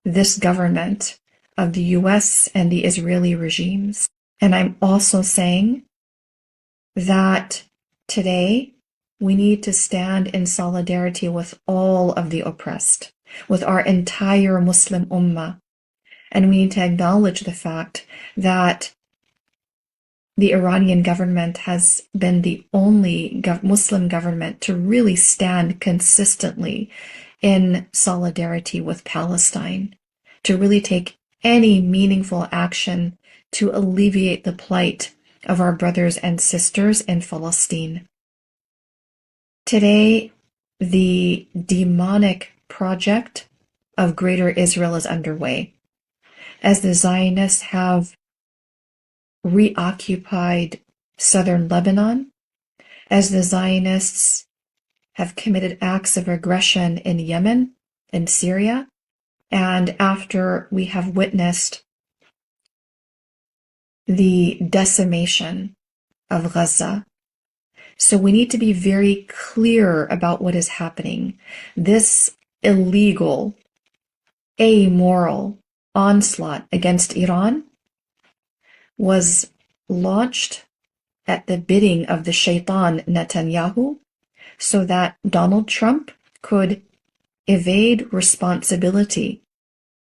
[SPEAKER 8] this government, of the US and the Israeli regimes. And I'm also saying that today we need to stand in solidarity with all of the oppressed, with our entire Muslim ummah. And we need to acknowledge the fact that the Iranian government has been the only Muslim government to really stand consistently in solidarity with Palestine, to really take any meaningful action to alleviate the plight of our brothers and sisters in Palestine. Today, the demonic project of Greater Israel is underway, as the Zionists have reoccupied southern Lebanon, as the Zionists have committed acts of aggression in Yemen and Syria, and after we have witnessed the decimation of Gaza. So we need to be very clear about what is happening. This illegal, amoral onslaught against Iran was launched at the bidding of the shaitan Netanyahu so that Donald Trump could evade responsibility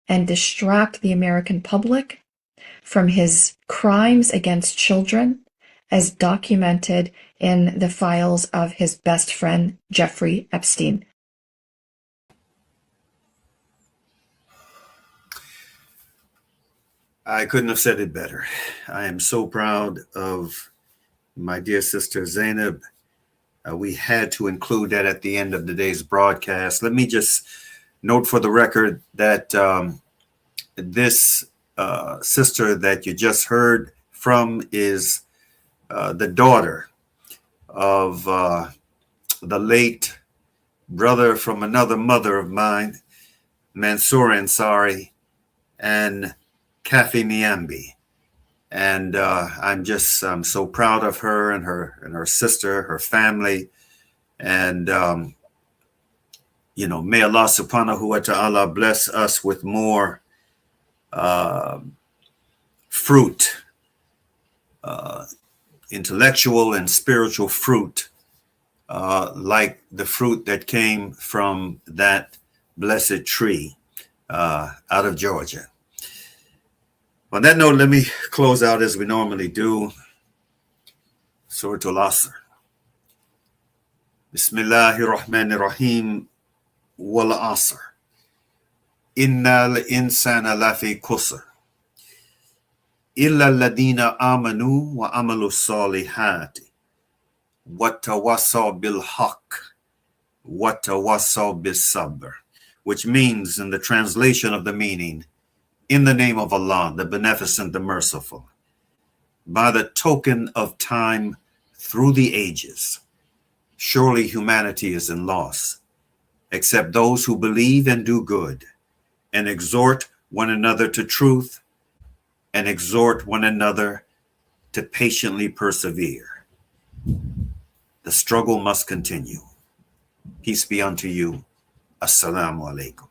[SPEAKER 8] and distract the American public from his crimes against children as documented in the files of his best friend, Jeffrey Epstein.
[SPEAKER 1] I couldn't have said it better. I am so proud of my dear sister Zainab. We had to include that at the end of today's broadcast. Let me just note for the record that this sister that you just heard from is the daughter of the late brother from another mother of mine, Mansour Ansari, and Kathy Niambi. And I'm so proud of her and her sister, her family. And, may Allah subhanahu wa ta'ala bless us with more fruit, intellectual and spiritual fruit, like the fruit that came from that blessed tree out of Georgia. On that note, let me close out as we normally do. Surah Al-Asr. Bismillahir Rahmanir Rahim. Wal Asr. Innal insana lafi khusr. Illa alladhina amanu wa amalu salihati. Watawasaw bil haqq. Watawasaw bis sabr. Which means, in the translation of the meaning, in the name of Allah, the Beneficent, the Merciful, by the token of time through the ages, surely humanity is in loss, except those who believe and do good, and exhort one another to truth, and exhort one another to patiently persevere. The struggle must continue. Peace be unto you. Assalamu alaikum.